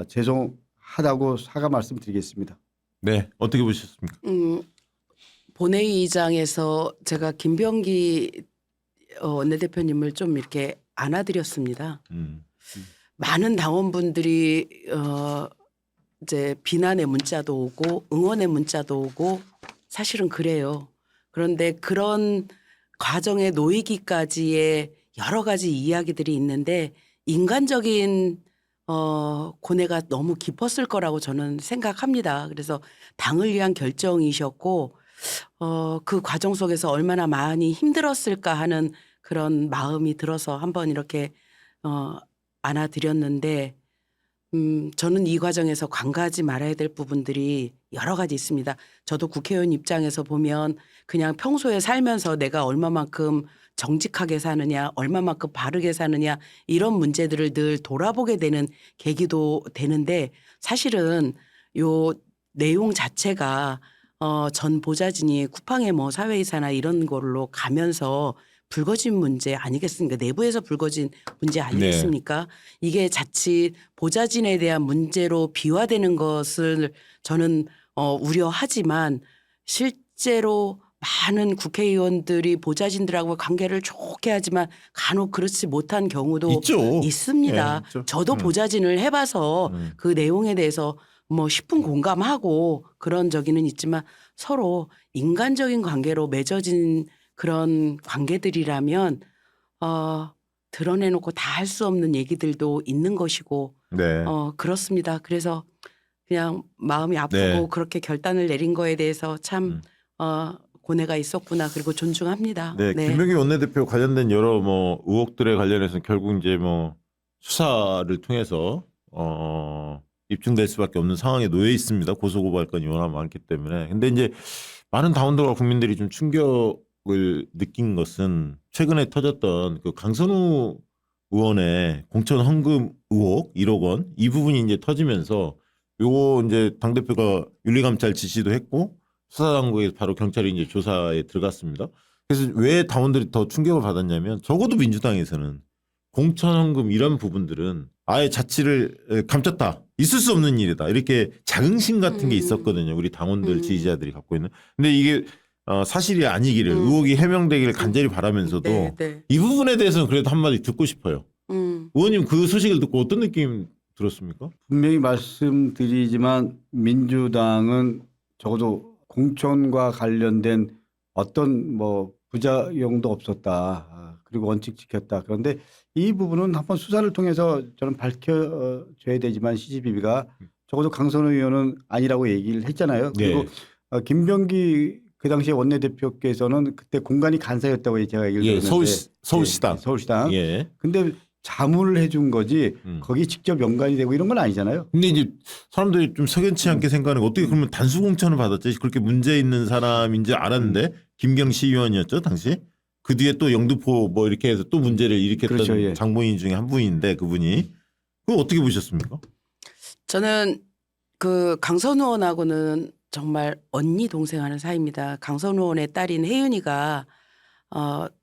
[SPEAKER 3] 죄송하다고 사과 말씀드리겠습니다.
[SPEAKER 1] 네, 어떻게 보셨습니까?
[SPEAKER 2] 본회의장에서 제가 김병기 원내대표님을 좀 이렇게 안아드렸습니다. 많은 당원분들이 이제 비난의 문자도 오고 응원의 문자도 오고 사실은 그래요. 그런데 그런 과정에 놓이기까지의 여러 가지 이야기들이 있는데 인간적인 고뇌가 너무 깊었을 거라고 저는 생각합니다. 그래서 당을 위한 결정이셨고 그 과정 속에서 얼마나 많이 힘들었을까 하는 그런 마음이 들어서 한번 이렇게 안아드렸는데 저는 이 과정에서 간과하지 말아야 될 부분들이 여러 가지 있습니다. 저도 국회의원 입장에서 보면 그냥 평소에 살면서 내가 얼마만큼 정직하게 사느냐, 얼마만큼 바르게 사느냐 이런 문제들을 늘 돌아보게 되는 계기도 되는데 사실은 요 내용 자체가 전 보좌진이 쿠팡의 뭐 사회이사나 이런 걸로 가면서 불거진 문제 아니겠습니까? 내부에서 불거진 문제 아니겠습니까? 이게 자칫 보좌진에 대한 문제로 비화되는 것을 저는 우려하지만 실제로 많은 국회의원들이 보좌진들하고 관계를 좋게 하지만 간혹 그렇지 못한 경우도
[SPEAKER 1] 있죠.
[SPEAKER 2] 있습니다.
[SPEAKER 1] 네, 있죠.
[SPEAKER 2] 저도 보좌진을 해봐서 그 내용에 대해서 뭐 10분 공감하고 그런 적이는 있지만 서로 인간적인 관계로 맺어진 그런 관계들이라면 드러내놓고 다 할 수 없는 얘기들도 있는 것이고
[SPEAKER 1] 네.
[SPEAKER 2] 그렇습니다. 그래서 그냥 마음이 아프고
[SPEAKER 1] 네.
[SPEAKER 2] 그렇게 결단을 내린 거에 대해서 참 고뇌가 있었구나. 그리고 존중합니다.
[SPEAKER 1] 네, 김병기 원내대표 관련된 여러 뭐 의혹들에 관련해서 결국 이제 뭐 수사를 통해서 입증될 수밖에 없는 상황에 놓여 있습니다. 고소고발건이 워낙 많기 때문에. 근데 이제 많은 당원들과 국민들이 좀 충격을 느낀 것은 최근에 터졌던 그 강선우 의원의 공천 헌금 의혹 1억 원 이 부분이 이제 터지면서 요거 이제 당대표가 윤리감찰 지시도 했고 수사당국에서 바로 경찰이 이제 조사에 들어갔습니다. 그래서 왜 당원들이 더 충격을 받았냐면 적어도 민주당에서는 공천 헌금 이런 부분들은 아예 자치를 감췄다. 있을 수 없는 일이다. 이렇게 자긍심 같은 게 있었거든요. 우리 당원들 지지자들이 갖고 있는. 근데 이게 사실이 아니기를 의혹이 해명되기를 간절히 바라면서도 이 부분에 대해서는 그래도 한마디 듣고 싶어요. 의원님 그 소식을 듣고 어떤 느낌 들었습니까?
[SPEAKER 3] 분명히 말씀드리지만 민주당은 적어도 공천과 관련된 어떤 뭐 부작용도 없었다. 그리고 원칙 지켰다. 그런데 이 부분은 한번 수사를 통해서 저는 밝혀져야 되지만 CCBB가 적어도 강선우 의원은 아니라고 얘기를 했잖아요. 그리고 김병기 그 당시에 원내대표께서는 그때 공간이 간사였다고 제가 얘기를 들었는데
[SPEAKER 1] 서울시당.
[SPEAKER 3] 서울시당.
[SPEAKER 1] 예.
[SPEAKER 3] 근데 자문을 해준 거지 거기 직접 연관이 되고 이런 건 아니잖아요.
[SPEAKER 1] 근데 이제 사람들이 좀 석연치 않게 생각하는 거 어떻게 그러면 단수 공천을 받았지? 그렇게 문제 있는 사람인지 알았는데 김경시 의원이었죠 당시. 그 뒤에 또 영등포 뭐 이렇게 해서 또 문제를 일으켰던
[SPEAKER 3] 그렇죠, 예.
[SPEAKER 1] 장본인 중에 한 분인데 그분이 그거 어떻게 보셨습니까?
[SPEAKER 2] 저는 그 강선우 의원하고는 정말 언니 동생 하는 사이입니다. 강선우 의원의 딸인 혜윤이가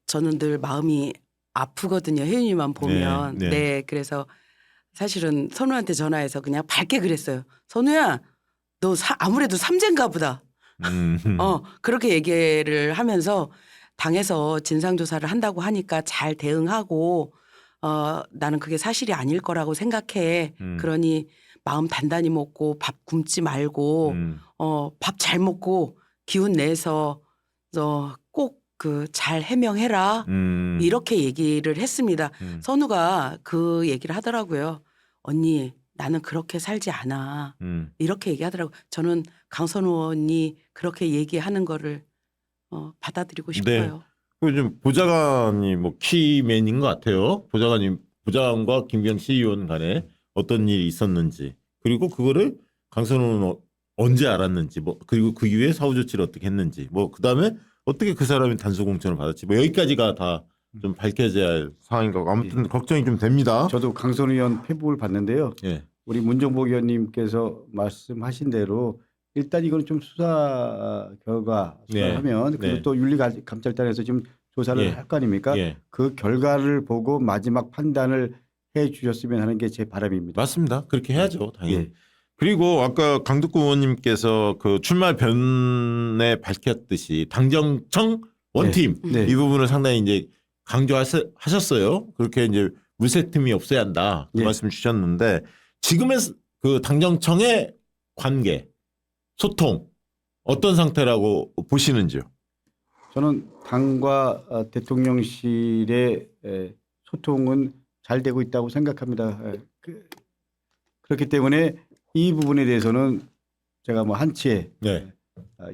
[SPEAKER 2] 저는 늘 마음이 아프거든요. 혜윤이만 보면.
[SPEAKER 1] 네.
[SPEAKER 2] 그래서 사실은 선우한테 전화해서 그냥 밝게 그랬어요. 선우야, 너 아무래도 삼재인가 보다. 그렇게 얘기를 하면서 당에서 진상조사를 한다고 하니까 잘 대응하고 나는 그게 사실이 아닐 거라고 생각해. 그러니 마음 단단히 먹고 밥 굶지 말고 밥 잘 먹고 기운 내서 꼭 그 잘 해명해라. 이렇게 얘기를 했습니다. 선우가 그 얘기를 하더라고요. 언니 나는 그렇게 살지 않아. 이렇게 얘기하더라고요. 저는 강선우 언니 그렇게 얘기하는 거를 받아들이고 싶어요.
[SPEAKER 1] 네. 좀 보좌관이 뭐 키맨인 것 같아요. 보좌관과 김병시 의원 간에 어떤 일이 있었는지 그리고 그거를 강선우는 언제 알았는지 뭐 그리고 그 이후에 사후 조치를 어떻게 했는지 뭐 그다음에 어떻게 그 사람이 단수 공천을 받았지 뭐 여기까지가 다 좀 밝혀져야 할 상황인 것 같고 아무튼 걱정이 좀 됩니다.
[SPEAKER 3] 저도 강선우 의원 페북을 봤는데요.
[SPEAKER 1] 예.
[SPEAKER 3] 우리 문정복 의원님께서 말씀하신 대로 일단 이건 좀 수사 결과 수사하면 그리고 또 윤리감찰단에서 지금 조사를 할 거 아닙니까? 그 결과를 보고 마지막 판단을 해 주셨으면 하는 게 제 바람입니다.
[SPEAKER 1] 맞습니다. 그렇게 해야죠. 당연히. 그리고 아까 강덕구 의원님께서 그 출마 변에 밝혔듯이 당정청 원팀 이 부분을 상당히 이제 강조하셨어요. 그렇게 이제 물새 틈이 없어야 한다. 그 말씀 주셨는데 지금의 그 당정청의 관계, 소통 어떤 상태라고 보시는지요?
[SPEAKER 3] 저는 당과 대통령실의 소통은 잘 되고 있다고 생각합니다. 그렇기 때문에 이 부분에 대해서는 제가 뭐 한치의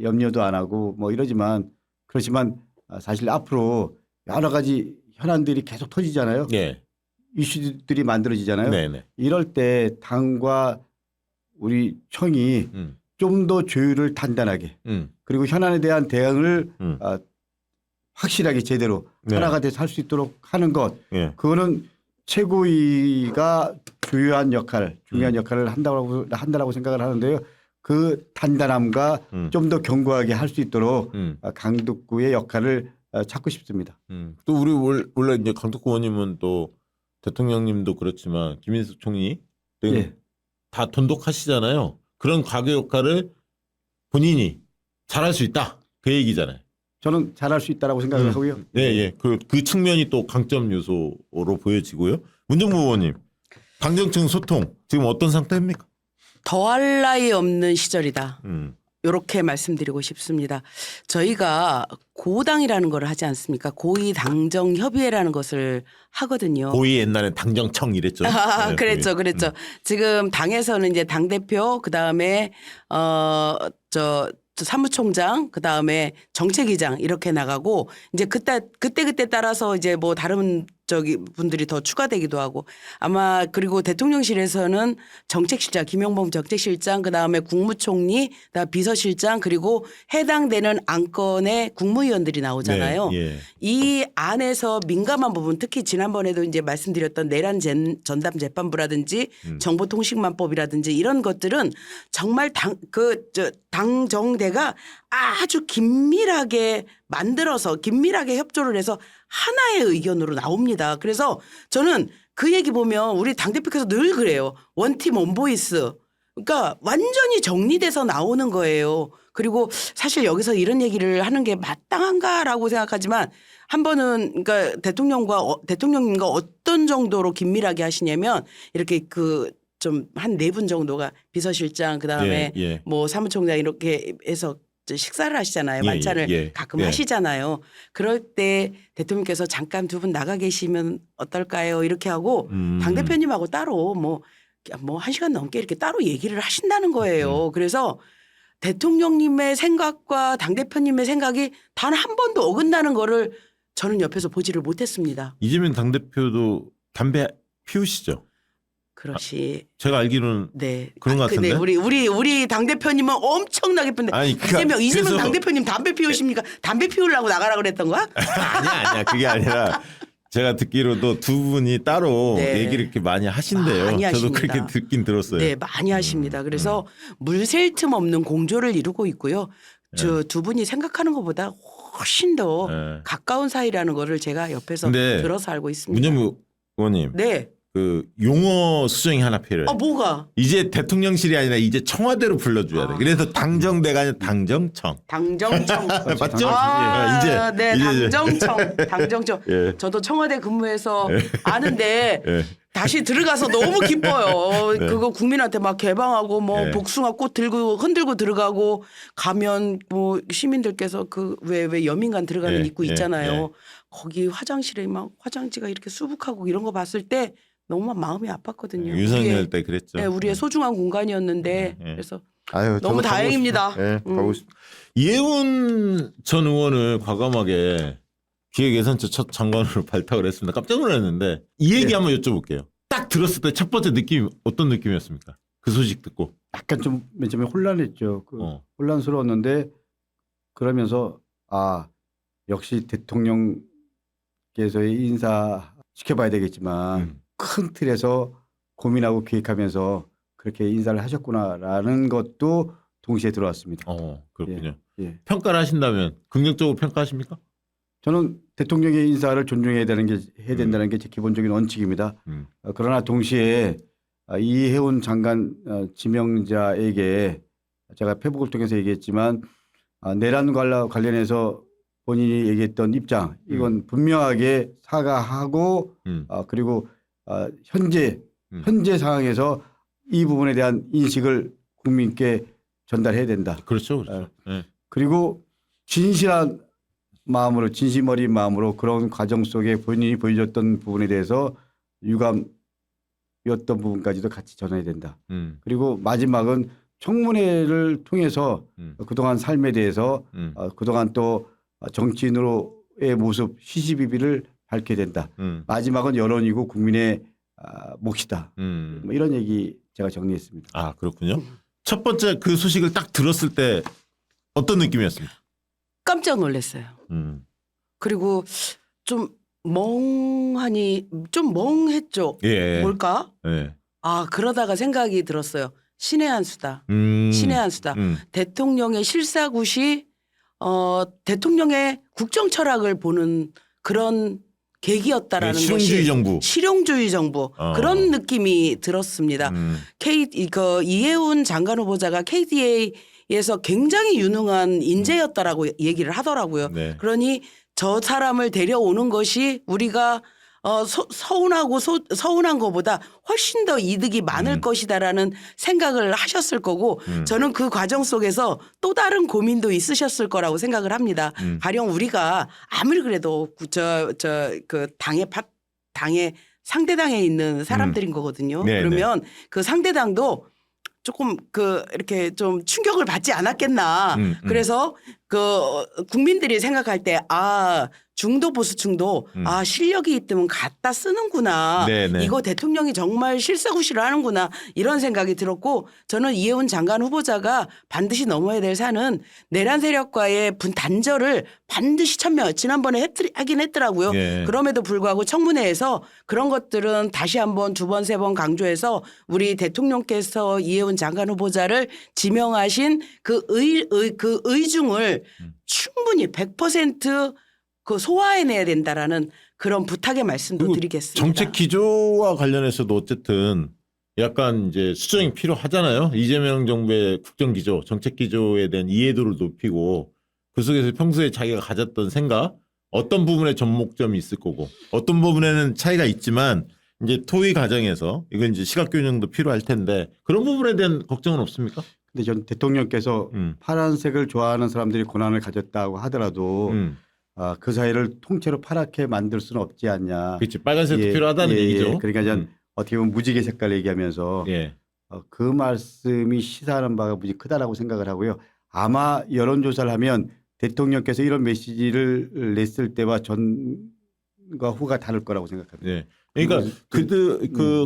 [SPEAKER 3] 염려도 안 하고 뭐 이러지만 그렇지만 사실 앞으로 여러 가지 현안들이 계속 터지잖아요. 이슈들이 만들어지잖아요. 이럴 때 당과 우리 청이 좀 더 조율을 단단하게 그리고 현안에 대한 대응을 확실하게 제대로 하나가 돼서 할 수 있도록 하는 것 그거는 최고위가 중요한 역할을 한다라고 생각을 하는데요. 그 단단함과 좀 더 견고하게 할 수 있도록 강덕구의 역할을 찾고 싶습니다.
[SPEAKER 1] 또 우리 원래 이제 강덕구 의원님은 또 대통령님도 그렇지만 김인숙 총리 등 다 돈독하시잖아요. 그런 과거 역할을 본인이 잘할 수 있다 그 얘기잖아요.
[SPEAKER 3] 저는 잘할 수 있다라고 생각을 하고요.
[SPEAKER 1] 그 측면이 또 강점 요소로 보여지고요. 문정부 의원님, 당정청 소통 지금 어떤 상태입니까?
[SPEAKER 2] 더할 나위 없는 시절이다. 이렇게 말씀드리고 싶습니다. 저희가 고당이라는 걸 하지 않습니까? 고위당정협의회라는 것을 하거든요.
[SPEAKER 1] 고위 옛날엔 당정청 이랬죠.
[SPEAKER 2] 그랬죠. 지금 당에서는 이제 당대표 그다음에 사무총장, 그 다음에 정책위장 이렇게 나가고 이제 그때 따라서 이제 뭐 다른 분들이 더 추가되기도 하고 아마 그리고 대통령실에서는 정책실장, 김용범 정책실장, 그 다음에 국무총리, 그다음 비서실장 그리고 해당되는 안건의 국무위원들이 나오잖아요.
[SPEAKER 1] 네, 예.
[SPEAKER 2] 이 안에서 민감한 부분 특히 지난번에도 이제 말씀드렸던 내란 전담 재판부라든지 정보통신망법이라든지 이런 것들은 정말 당정대가 아주 긴밀하게 만들어서 긴밀하게 협조를 해서 하나의 의견으로 나옵니다. 그래서 저는 그 얘기 보면 우리 당대표께서 늘 그래요. 원팀 원보이스. 그러니까 완전히 정리돼서 나오는 거예요. 그리고 사실 여기서 이런 얘기를 하는 게 마땅한가라고 생각하지만 한 번은 그러니까 대통령님과 어떤 정도로 긴밀하게 하시냐면 이렇게 좀 한 4분 정도가 비서실장 그다음에
[SPEAKER 1] 예.
[SPEAKER 2] 뭐 사무총장 이렇게 해서 식사를 하시잖아요.
[SPEAKER 1] 예,
[SPEAKER 2] 만찬을
[SPEAKER 1] 예.
[SPEAKER 2] 가끔
[SPEAKER 1] 예.
[SPEAKER 2] 하시잖아요. 그럴 때 대통령께서 잠깐 2분 나가 계시면 어떨까요? 이렇게 하고 당대표님하고 따로 뭐 1시간 넘게 이렇게 따로 얘기를 하신다는 거예요. 그래서 대통령님의 생각과 당대표님의 생각이 단 한 번도 어긋나는 거를 저는 옆에서 보지를 못했습니다.
[SPEAKER 1] 이재명 당대표도 담배 피우시죠?
[SPEAKER 2] 그렇지.
[SPEAKER 1] 제가 알기로는
[SPEAKER 2] 네.
[SPEAKER 1] 그런 것
[SPEAKER 2] 근데
[SPEAKER 1] 같은데?
[SPEAKER 2] 우리 당대표님은 엄청나게 피는데
[SPEAKER 1] 아니,
[SPEAKER 2] 이재명
[SPEAKER 1] 그래서-
[SPEAKER 2] 당대표님 담배 피우십니까? 담배 피우려고 나가라 그랬던 거야?
[SPEAKER 1] 아니야. 그게 아니라 제가 듣기로도 두 분이 따로
[SPEAKER 2] 네.
[SPEAKER 1] 얘기를 이렇게 많이 하신대요.
[SPEAKER 2] 많이
[SPEAKER 1] 저도
[SPEAKER 2] 하십니다.
[SPEAKER 1] 그렇게 듣긴 들었어요.
[SPEAKER 2] 네, 많이 하십니다. 그래서 물샐 틈 없는 공조를 이루고 있고요. 저 두 분이 생각하는 것보다 훨씬 더
[SPEAKER 1] 네.
[SPEAKER 2] 가까운 사이라는 거를 제가 옆에서
[SPEAKER 1] 근데
[SPEAKER 2] 들어서 알고 있습니다.
[SPEAKER 1] 문현무 의원님,
[SPEAKER 2] 네.
[SPEAKER 1] 그 용어 수정이 하나 필요해요.
[SPEAKER 2] 뭐가?
[SPEAKER 1] 이제 대통령실이 아니라 이제 청와대로 불러줘야 돼. 그래서 당정대가 아니라 당정청.
[SPEAKER 2] 당정청.
[SPEAKER 1] 맞죠?
[SPEAKER 2] 아,
[SPEAKER 1] 예,
[SPEAKER 2] 네,
[SPEAKER 1] 이제
[SPEAKER 2] 당정청.
[SPEAKER 1] 예.
[SPEAKER 2] 저도 청와대 근무해서 아는데
[SPEAKER 1] 예.
[SPEAKER 2] 다시 들어가서 너무 기뻐요.
[SPEAKER 1] 네.
[SPEAKER 2] 그거 국민한테 막 개방하고 뭐
[SPEAKER 1] 네.
[SPEAKER 2] 복숭아 꽃 들고 흔들고 들어가고 가면 뭐 시민들께서 왜 여민관 들어가는
[SPEAKER 1] 네.
[SPEAKER 2] 입구
[SPEAKER 1] 네.
[SPEAKER 2] 있잖아요.
[SPEAKER 1] 네.
[SPEAKER 2] 거기 화장실에 막 화장지가 이렇게 수북하고 이런 거 봤을 때 너무 마음이 아팠거든요.
[SPEAKER 1] 윤석열 때 그랬죠.
[SPEAKER 2] 네, 우리의 소중한 공간이었는데
[SPEAKER 1] 네.
[SPEAKER 2] 그래서
[SPEAKER 1] 아유,
[SPEAKER 2] 너무
[SPEAKER 1] 저도
[SPEAKER 2] 다행입니다.
[SPEAKER 1] 가고 싶- 예, 가고 싶. 이해운 전 의원을 과감하게 기획예산처 첫 장관으로 발탁을 했습니다. 깜짝 놀랐는데 이 얘기
[SPEAKER 3] 네.
[SPEAKER 1] 한번 여쭤볼게요. 딱 들었을 때 첫 번째 느낌 어떤 느낌이었습니까? 그 소식 듣고.
[SPEAKER 3] 약간 좀 맨 처음에 혼란했죠. 혼란스러웠는데 그러면서 역시 대통령께서의 인사 지켜봐야 되겠지만 큰 틀에서 고민하고 기획하면서 그렇게 인사를 하셨구나라는 것도 동시에 들어왔습니다.
[SPEAKER 1] 그렇군요.
[SPEAKER 3] 예.
[SPEAKER 1] 평가를 하신다면 긍정적으로 평가하십니까?
[SPEAKER 3] 저는 대통령의 인사를 존중해야 된다는 게 제 기본적인 원칙입니다. 그러나 동시에 이해운 장관 지명자에게 제가 페북을 통해서 얘기했지만 내란 관련해서 본인이 얘기했던 입장 이건 분명하게 사과하고 그리고 현재 상황에서 이 부분에 대한 인식을 국민께 전달해야 된다.
[SPEAKER 1] 그렇죠. 네.
[SPEAKER 3] 그리고 진실한 마음으로 진심 어린 마음으로 그런 과정 속에 본인이 보여줬던 부분에 대해서 유감이었던 부분까지도 같이 전해야 된다. 그리고 마지막은 청문회를 통해서 그동안 삶에 대해서 그동안 또 정치인으로의 모습 시시비비를 밝혀야 된다. 마지막은 여론이고 국민의 몫이다. 뭐 이런 얘기 제가 정리했습니다.
[SPEAKER 1] 아, 그렇군요. 첫 번째 그 소식을 딱 들었을 때 어떤 느낌이었습니까?
[SPEAKER 2] 깜짝 놀랐어요. 그리고 좀 멍했죠.
[SPEAKER 1] 예.
[SPEAKER 2] 뭘까?
[SPEAKER 1] 예.
[SPEAKER 2] 그러다가 생각이 들었어요. 신의 한 수다.
[SPEAKER 1] 음.
[SPEAKER 2] 신의 한 수다. 대통령의 실사굿이 대통령의 국정 철학을 보는 그런 계기였다라는
[SPEAKER 1] 네, 실용주의
[SPEAKER 2] 것이
[SPEAKER 1] 정부.
[SPEAKER 2] 실용주의 정부 그런 느낌이 들었습니다. 이해운 장관 후보자가 KDA에서 굉장히 유능한 인재였다라고 얘기를 하더라고요.
[SPEAKER 1] 네.
[SPEAKER 2] 그러니 저 사람을 데려오는 것이 우리가 서운한 것보다 훨씬 더 이득이 많을 것이다라는 생각을 하셨을 거고 저는 그 과정 속에서 또 다른 고민도 있으셨을 거라고 생각을 합니다. 가령 우리가 아무리 그래도 그 당의 상대당에 있는 사람들인 거거든요.
[SPEAKER 1] 네,
[SPEAKER 2] 그러면 그 상대당도 조금 이렇게 좀 충격을 받지 않았겠나.
[SPEAKER 1] 음.
[SPEAKER 2] 그래서 국민들이 생각할 때 중도 보수층도 실력이 있으면 갖다 쓰는구나.
[SPEAKER 1] 네네.
[SPEAKER 2] 이거 대통령이 정말 실사구시를 하는구나. 이런 생각이 들었고 저는 이해운 장관 후보자가 반드시 넘어야 될 산은 내란 세력과의 단절을 반드시 지난번에 하긴 했더라고요.
[SPEAKER 1] 예.
[SPEAKER 2] 그럼에도 불구하고 청문회에서 그런 것들은 다시 한번 2번, 3번 강조해서 우리 대통령께서 이해운 장관 후보자를 지명하신 그 의중을 충분히 100% 소화해내야 된다라는 그런 부탁의 말씀도
[SPEAKER 1] 그리고
[SPEAKER 2] 드리겠습니다.
[SPEAKER 1] 정책 기조와 관련해서도 어쨌든 약간 이제 수정이 필요하잖아요. 이재명 정부의 국정 기조, 정책 기조에 대한 이해도를 높이고 그 속에서 평소에 자기가 가졌던 생각, 어떤 부분에 접목점이 있을 거고 어떤 부분에는 차이가 있지만 이제 토의 과정에서 이건 이제 시각 균형도 필요할 텐데 그런 부분에 대한 걱정은 없습니까?
[SPEAKER 3] 근데 전 대통령께서 파란색을 좋아하는 사람들이 고난을 가졌다고 하더라도 그 사회를 통째로 파랗게 만들 수는 없지 않냐.
[SPEAKER 1] 그렇지. 빨간색도 필요하다는 얘기죠.
[SPEAKER 3] 그러니까 전 어떻게 보면 무지개 색깔 얘기하면서
[SPEAKER 1] 예.
[SPEAKER 3] 그 말씀이 시사하는 바가 무지 크다라고 생각을 하고요. 아마 여론조사를 하면 대통령께서 이런 메시지를 냈을 때와 전과 후가 다를 거라고 생각합니다.
[SPEAKER 1] 예. 그러니까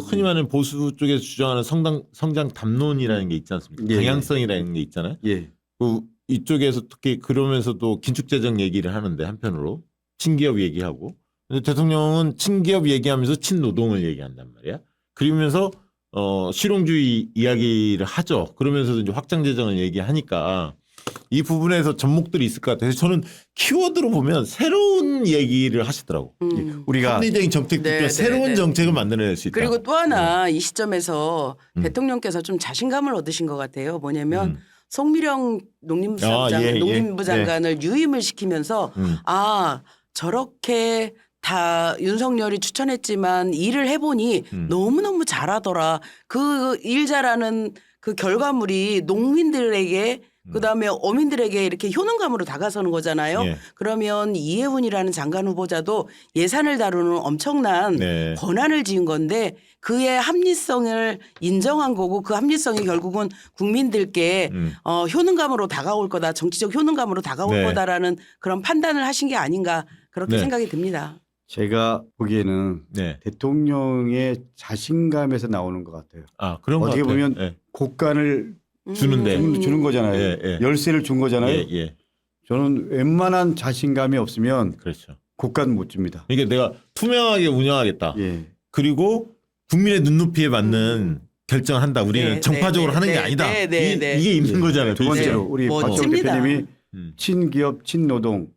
[SPEAKER 1] 흔히 말하는 보수 쪽에서 주장하는 성장 담론이라는 게 있지 않습니까?
[SPEAKER 3] 예.
[SPEAKER 1] 방향성이라는 게 있잖아요.
[SPEAKER 3] 예.
[SPEAKER 1] 이쪽에서 특히 그러면서도 긴축재정 얘기를 하는데 한편으로 친기업 얘기하고 근데 대통령은 친기업 얘기하면서 친노동을 얘기한단 말이야. 그러면서 실용주의 이야기를 하죠. 그러면서도 이제 확장재정을 얘기하니까 이 부분에서 접목들이 있을 것 같아요. 저는 키워드로 보면 새로운 얘기를 하시더라고.
[SPEAKER 3] 우리가
[SPEAKER 1] 합리적인 정책
[SPEAKER 2] 네,
[SPEAKER 1] 네, 새로운
[SPEAKER 2] 네.
[SPEAKER 1] 정책을 만들어낼 수 있다.
[SPEAKER 2] 그리고 또 하나 이 시점에서 대통령께서 좀 자신감을 얻으신 것 같아요. 뭐냐면 송미령 농림부 장관을 유임을 시키면서 저렇게 다 윤석열이 추천했지만 일을 해보니 너무너무 잘하더라. 그 일 잘하는 그 결과물이 농민들에게 그다음에 어민들에게 이렇게 효능감으로 다가서는 거잖아요.
[SPEAKER 1] 예.
[SPEAKER 2] 그러면 이해훈이라는 장관 후보자도 예산을 다루는 엄청난
[SPEAKER 1] 네.
[SPEAKER 2] 권한을 지은 건데 그의 합리성을 인정한 거고 그 합리성이 결국은 국민들께 효능감으로 다가올 거다. 정치적 효능감으로 다가올
[SPEAKER 1] 네.
[SPEAKER 2] 거다라는 그런 판단을 하신 게 아닌가 그렇게
[SPEAKER 1] 네.
[SPEAKER 2] 생각이 듭니다.
[SPEAKER 3] 제가 보기에는
[SPEAKER 1] 네.
[SPEAKER 3] 대통령의 자신감에서 나오는 것 같아요.
[SPEAKER 1] 그런 것
[SPEAKER 3] 어떻게
[SPEAKER 1] 같아요.
[SPEAKER 3] 보면
[SPEAKER 1] 예.
[SPEAKER 3] 곡간을
[SPEAKER 1] 주는데.
[SPEAKER 3] 주는 거잖아요.
[SPEAKER 1] 예, 예.
[SPEAKER 3] 열쇠를 준 거잖아요.
[SPEAKER 1] 예, 예.
[SPEAKER 3] 저는 웬만한 자신감이 없으면
[SPEAKER 1] 그렇죠.
[SPEAKER 3] 곡간 못 줍니다.
[SPEAKER 1] 그러니까 내가 투명하게 운영하겠다.
[SPEAKER 3] 예.
[SPEAKER 1] 그리고 국민의 눈높이에 맞는 결정을 한다. 우리는
[SPEAKER 2] 네,
[SPEAKER 1] 정파적으로
[SPEAKER 2] 네,
[SPEAKER 1] 하는
[SPEAKER 2] 네,
[SPEAKER 1] 게 아니다.
[SPEAKER 2] 네, 네, 네.
[SPEAKER 1] 이게 있는 거잖아요.
[SPEAKER 3] 두 번째로
[SPEAKER 1] 도대체.
[SPEAKER 3] 우리 박정
[SPEAKER 2] 멋집니다.
[SPEAKER 3] 대표님이 친기업, 친노동.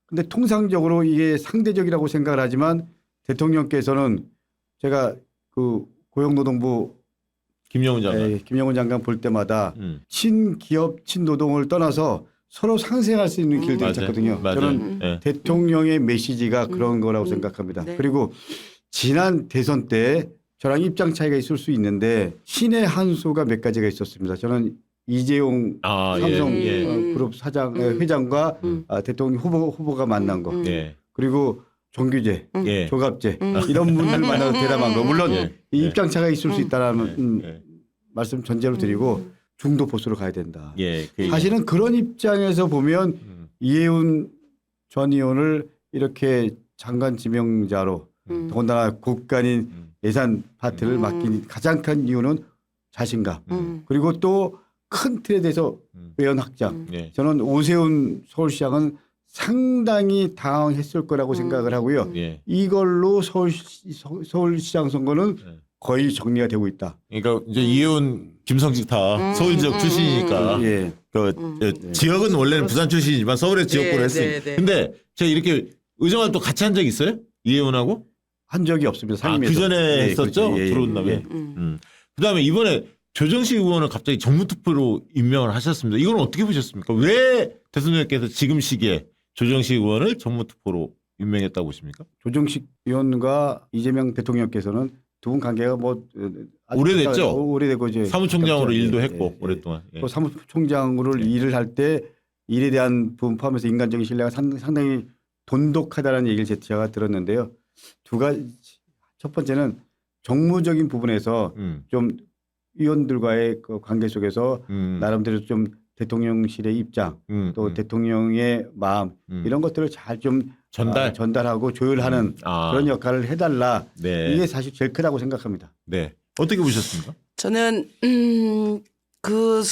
[SPEAKER 3] 근데 통상적으로 이게 상대적이라고 생각을 하지만 대통령께서는 제가 그 고용노동부
[SPEAKER 1] 김영훈 장관.
[SPEAKER 3] 김영훈 장관 볼 때마다
[SPEAKER 1] 음.
[SPEAKER 3] 친기업, 친노동을 떠나서 서로 상생할 수 있는 길들을
[SPEAKER 1] 맞아요.
[SPEAKER 3] 찾거든요.
[SPEAKER 1] 맞아요.
[SPEAKER 3] 저는
[SPEAKER 1] 예.
[SPEAKER 3] 대통령의 메시지가 그런 거라고 생각합니다.
[SPEAKER 2] 네.
[SPEAKER 3] 그리고 지난 대선 때 저랑 입장 차이가 있을 수 있는데 신의 한 수가 몇 가지가 있었습니다. 저는 이재용 삼성
[SPEAKER 1] 예.
[SPEAKER 3] 그룹 회장과 대통령 후보가 만난 거
[SPEAKER 1] 예.
[SPEAKER 3] 그리고 정규제,
[SPEAKER 1] 예.
[SPEAKER 3] 조갑제 이런 분들 만나서 대담한 거 물론
[SPEAKER 1] 예.
[SPEAKER 3] 이 입장 차가 있을 수 있다라는
[SPEAKER 1] 예.
[SPEAKER 3] 말씀 전제로 드리고 중도 보수로 가야 된다.
[SPEAKER 1] 예.
[SPEAKER 3] 사실은 그런 입장에서 보면 이해운 전 의원을 이렇게 장관 지명자로 더군다나 국간인 예산 파트를 맡긴 가장 큰 이유는 자신감 그리고 또 큰 틀에 대해서 외연 확장.
[SPEAKER 1] 예.
[SPEAKER 3] 저는 오세훈 서울시장은 상당히 당황했을 거라고 생각을 하고요.
[SPEAKER 1] 예.
[SPEAKER 3] 이걸로 서울시장 선거는 거의 정리가 되고 있다.
[SPEAKER 1] 그러니까 이제 이혜원, 김성식 다 서울 지역 출신이니까
[SPEAKER 3] 예.
[SPEAKER 1] 지역은 원래는 부산 출신이지만 서울에 지역구를
[SPEAKER 2] 네,
[SPEAKER 1] 했으니까.
[SPEAKER 2] 네, 네.
[SPEAKER 1] 근데 제가 이렇게 의정활동 같이 한 적 있어요? 이혜원하고?
[SPEAKER 3] 한 적이 없습니다. 상임위에서.
[SPEAKER 1] 그 전에 했었죠?
[SPEAKER 3] 그렇죠.
[SPEAKER 1] 들어온 다음에. 그다음에 이번에 조정식 의원을 갑자기 정무투표로 임명을 하셨습니다. 이건 어떻게 보셨습니까? 왜 대통령께서 지금 시기에 조정식 의원을 정무투표로 임명했다고 보십니까?
[SPEAKER 3] 조정식 의원과 이재명 대통령께서는 두 분 관계가 뭐
[SPEAKER 1] 오래됐죠?
[SPEAKER 3] 오래되고 이제
[SPEAKER 1] 사무총장으로 일도
[SPEAKER 3] 예,
[SPEAKER 1] 했고
[SPEAKER 3] 예, 예.
[SPEAKER 1] 오랫동안. 예.
[SPEAKER 3] 또 사무총장으로 일을 할 때 일에 대한 부분 포함해서 인간적인 신뢰가 상당히 돈독하다는 얘기를 제가 들었는데요. 두 가지 첫 번째는 정무적인 부분에서 좀 의원들과의 그 관계 속에서 나름대로 좀 대통령실의 입장 또 대통령의 마음 이런 것들을 잘 좀 전달하고 조율하는 그런 역할을 해달라.
[SPEAKER 1] 네.
[SPEAKER 3] 이게 사실 제일 크다고 생각합니다.
[SPEAKER 1] 네. 어떻게 보셨습니까?
[SPEAKER 2] 저는 그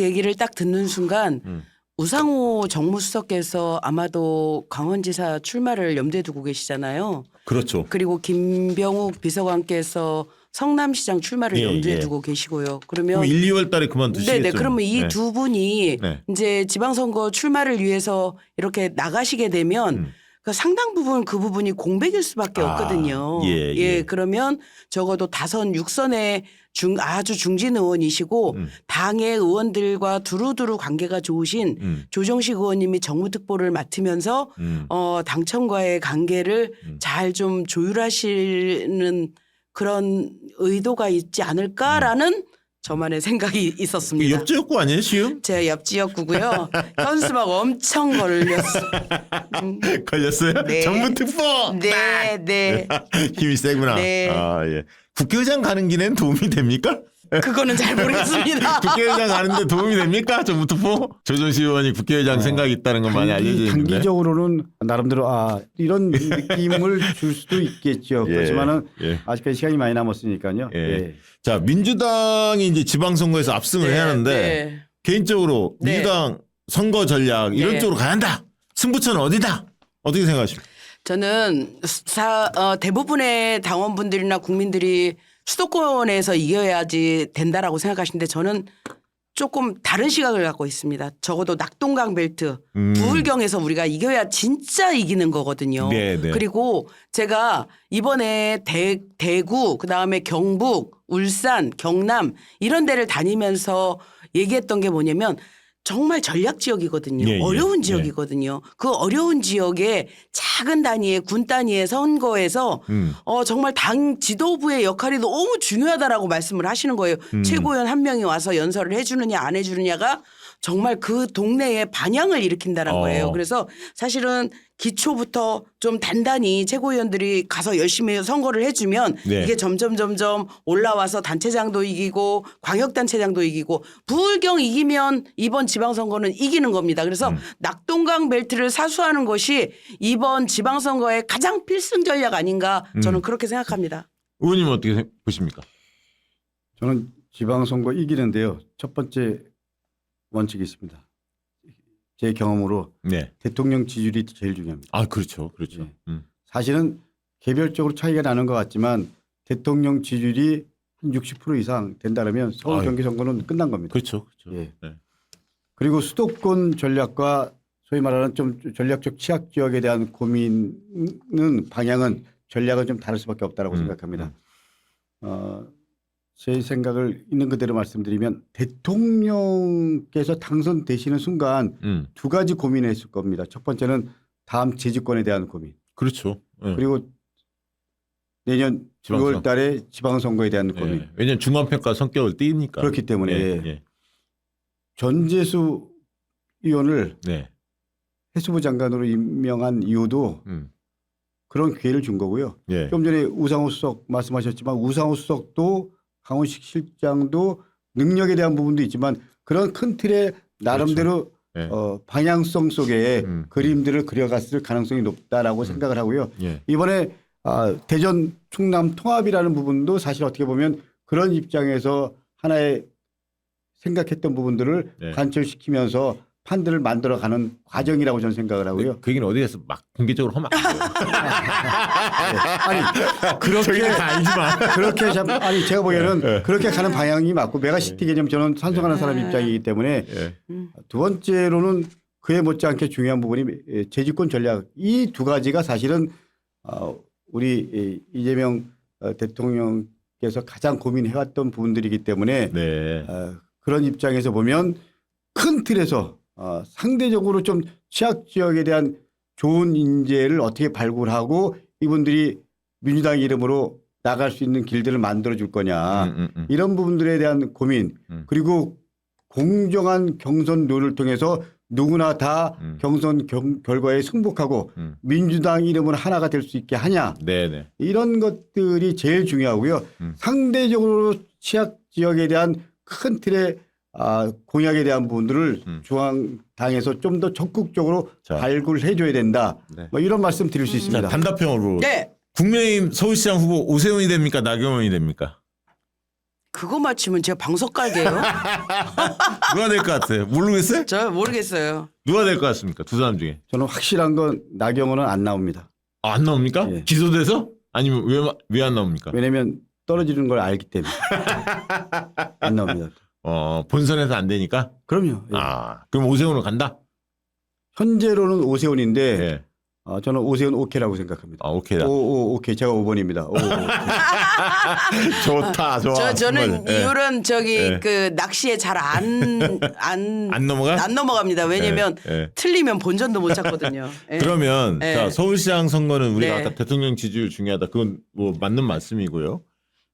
[SPEAKER 2] 얘기를 딱 듣는 순간 우상호 정무수석께서 아마도 강원지사 출마를 염두에 두고 계시잖아요.
[SPEAKER 1] 그렇죠.
[SPEAKER 2] 그리고 김병욱 비서관께서 성남시장 출마를
[SPEAKER 1] 예,
[SPEAKER 2] 염두에
[SPEAKER 1] 예.
[SPEAKER 2] 두고 계시고요.
[SPEAKER 1] 그럼
[SPEAKER 2] 그러면
[SPEAKER 1] 1, 2월 달에 그만두시겠죠.
[SPEAKER 2] 네네. 그러면 이
[SPEAKER 1] 네.
[SPEAKER 2] 두 분이
[SPEAKER 1] 네.
[SPEAKER 2] 이제 지방선거 출마를 위해서 이렇게 나가시게 되면 그 상당 부분 그 부분이 공백일 수밖에 없거든요.
[SPEAKER 1] 예.
[SPEAKER 2] 그러면 적어도 다선 6선의 아주 중진 의원이시고 당의 의원들과 두루두루 관계가 좋으신 조정식 의원님이 정무특보를 맡으면서 당청과의 관계를 잘 좀 조율하시는 그런 의도가 있지 않을까라는 저만의 생각이 있었습니다.
[SPEAKER 1] 옆지역구 아니에요, 시음?
[SPEAKER 2] 제가 옆 지역구고요. 현수막 엄청 걸렸어요.
[SPEAKER 1] 걸렸어요?
[SPEAKER 2] 네.
[SPEAKER 1] 정무특보.
[SPEAKER 2] 네.
[SPEAKER 1] 힘이 세구나.
[SPEAKER 2] 네.
[SPEAKER 1] 예. 국회의장 가는 길엔 도움이 됩니까?
[SPEAKER 2] 그거는 잘 모르겠습니다.
[SPEAKER 1] 국회의장 가는데 도움이 됩니까? 정무특보? 조정식 의원이 국회의장 생각이 있다는 건 많이 알려져 있는데.
[SPEAKER 3] 단기적으로는 나름대로 이런 느낌을 줄 수도 있겠죠.
[SPEAKER 1] 예.
[SPEAKER 3] 그렇지만은
[SPEAKER 1] 예.
[SPEAKER 3] 아직까지 시간이 많이 남았으니까요.
[SPEAKER 1] 예.
[SPEAKER 3] 예.
[SPEAKER 1] 자, 민주당이 이제 지방선거에서 압승을 해야 하는데 개인적으로
[SPEAKER 2] 네.
[SPEAKER 1] 민주당 선거 전략 이런
[SPEAKER 2] 네.
[SPEAKER 1] 쪽으로 가야 한다. 승부처는 어디다? 어떻게 생각하십니까?
[SPEAKER 2] 저는 대부분의 당원분들이나 국민들이 수도권에서 이겨야지 된다라고 생각하시는데 저는 조금 다른 시각을 갖고 있습니다. 적어도 낙동강 벨트, 부울경에서 우리가 이겨야 진짜 이기는 거거든요.
[SPEAKER 1] 네.
[SPEAKER 2] 그리고 제가 이번에 대구, 그다음에 경북, 울산, 경남 이런 데를 다니면서 얘기했던 게 뭐냐면 정말 전략 지역이거든요.
[SPEAKER 1] 예.
[SPEAKER 2] 어려운 지역이거든요. 그 어려운 지역에 작은 단위의 군 단위의 선거에서 정말 당 지도부의 역할이 너무 중요하다라고 말씀을 하시는 거예요. 최고위원 한 명이 와서 연설을 해주느냐 안 해주느냐가 정말 그 동네의 반향을 일으킨다는 거예요. 그래서 사실은 기초부터 좀 단단히 최고위원들이 가서 열심히 선거를 해주면
[SPEAKER 1] 네.
[SPEAKER 2] 이게 점점 올라와서 단체장도 이기고 광역단체장도 이기고 부울경 이기면 이번 지방선거는 이기는 겁니다. 그래서 낙동강 벨트를 사수하는 것이 이번 지방선거의 가장 필승 전략 아닌가 저는 그렇게 생각합니다.
[SPEAKER 1] 의원님은 어떻게 보십니까?
[SPEAKER 3] 저는 지방선거 이기는데요. 첫 번째 원칙이 있습니다. 제 경험으로
[SPEAKER 1] 네.
[SPEAKER 3] 대통령 지지율이 제일 중요합니다.
[SPEAKER 1] 그렇죠.
[SPEAKER 3] 예. 사실은 개별적으로 차이가 나는 것 같지만 대통령 지지율이 한 60% 이상 된다면 서울 경기선거는 끝난 겁니다.
[SPEAKER 1] 그렇죠.
[SPEAKER 3] 예.
[SPEAKER 1] 네.
[SPEAKER 3] 그리고 수도권 전략과 소위 말하는 좀 전략적 취약 지역에 대한 고민은 방향은 전략은 좀 다를 수밖에 없다고 생각합니다. 제 생각을 있는 그대로 말씀드리면 대통령께서 당선되시는 순간 두 가지 고민을 했을 겁니다. 첫 번째는 다음 재집권에 대한 고민.
[SPEAKER 1] 그렇죠. 네.
[SPEAKER 3] 그리고 내년 6월 달에 지방선거에 대한 고민.
[SPEAKER 1] 예. 왜냐하면 중간평가 성격을 띠니까.
[SPEAKER 3] 그렇기 때문에
[SPEAKER 1] 예.
[SPEAKER 3] 전재수 의원을
[SPEAKER 1] 네.
[SPEAKER 3] 해수부 장관으로 임명한 이유도 그런 기회를 준 거고요.
[SPEAKER 1] 예.
[SPEAKER 3] 좀 전에 우상호 수석 말씀하셨지만 우상호 수석도 강훈식 실장도 능력에 대한 부분도 있지만 그런 큰 틀에 나름대로
[SPEAKER 1] 그렇죠.
[SPEAKER 3] 방향성 속에 그림들을 그려갔을 가능성이 높다라고 생각을 하고요.
[SPEAKER 1] 예.
[SPEAKER 3] 이번에 대전 충남 통합이라는 부분도 사실 어떻게 보면 그런 입장에서 하나의 생각했던 부분들을
[SPEAKER 1] 네.
[SPEAKER 3] 관철시키면서 판들을 만들어가는 과정이라고 저는 생각을 하고요.
[SPEAKER 1] 그 얘기는 어디에서 막 공개적으로 하면 안 돼요.
[SPEAKER 3] 아니 그렇게
[SPEAKER 1] 저희는 다 알지만.
[SPEAKER 3] 그렇게 아니 제가 보기에는 그렇게 가는 방향이 맞고 메가시티 개념 저는 찬성하는 사람 입장이기 때문에 두 번째로는 그에 못지않게 중요한 부분이 재집권 전략 이 두 가지가 사실은 우리 이재명 대통령께서 가장 고민해왔던 부분들이기 때문에
[SPEAKER 1] 네.
[SPEAKER 3] 그런 입장에서 보면 큰 틀에서 상대적으로 좀 취약 지역에 대한 좋은 인재를 어떻게 발굴하고 이분들이 민주당 이름으로 나갈 수 있는 길들을 만들어 줄 거냐 이런 부분들에 대한 고민 그리고 공정한 경선 룰을 통해서 누구나 다 경선 결과에 승복하고 민주당 이름으로 하나가 될 수 있게 하냐
[SPEAKER 1] 네네.
[SPEAKER 3] 이런 것들이 제일 중요하고요. 상대적으로 취약 지역에 대한 큰 틀의 공약에 대한 부분들을 중앙당에서 좀 더 적극적으로
[SPEAKER 1] 자.
[SPEAKER 3] 발굴해 줘야 된다.
[SPEAKER 1] 네.
[SPEAKER 3] 뭐 이런 말씀 드릴 수
[SPEAKER 1] 자,
[SPEAKER 3] 있습니다.
[SPEAKER 1] 단답형으로
[SPEAKER 2] 네.
[SPEAKER 1] 국민의힘 서울시장 후보 오세훈이 됩니까? 나경원이 됩니까?
[SPEAKER 2] 그거 맞추면 제가 방석 깔게요.
[SPEAKER 1] 누가 될 것 같아요? 모르겠어요?
[SPEAKER 2] 저 모르겠어요.
[SPEAKER 1] 누가 될 것 같습니까? 두 사람 중에.
[SPEAKER 3] 저는 확실한 건 나경원은 안 나옵니다.
[SPEAKER 1] 아, 안 나옵니까?
[SPEAKER 3] 예.
[SPEAKER 1] 기소돼서? 아니면 왜 안 나옵니까?
[SPEAKER 3] 왜냐하면 떨어지는 걸 알기 때문에 안 나옵니다.
[SPEAKER 1] 본선에서 안 되니까?
[SPEAKER 3] 그럼요. 예.
[SPEAKER 1] 그럼 오세훈으로 간다?
[SPEAKER 3] 현재로는 오세훈인데
[SPEAKER 1] 예.
[SPEAKER 3] 저는 오세훈 오케이라고 생각합니다.
[SPEAKER 1] 오케이다.
[SPEAKER 3] 오케이. 제가 5번입니다.
[SPEAKER 1] 좋다, 좋아.
[SPEAKER 2] 저는
[SPEAKER 1] 정말. 예.
[SPEAKER 2] 이런
[SPEAKER 1] 예.
[SPEAKER 2] 그 낚시에 잘
[SPEAKER 1] 안 넘어가?
[SPEAKER 2] 안 넘어갑니다. 왜냐면
[SPEAKER 1] 예, 예.
[SPEAKER 2] 틀리면 본전도 못 찾거든요. 예.
[SPEAKER 1] 그러면
[SPEAKER 2] 예.
[SPEAKER 1] 자, 서울시장 선거는 우리가
[SPEAKER 2] 네.
[SPEAKER 1] 아까 대통령 지지율 중요하다. 그건 뭐 맞는 말씀이고요.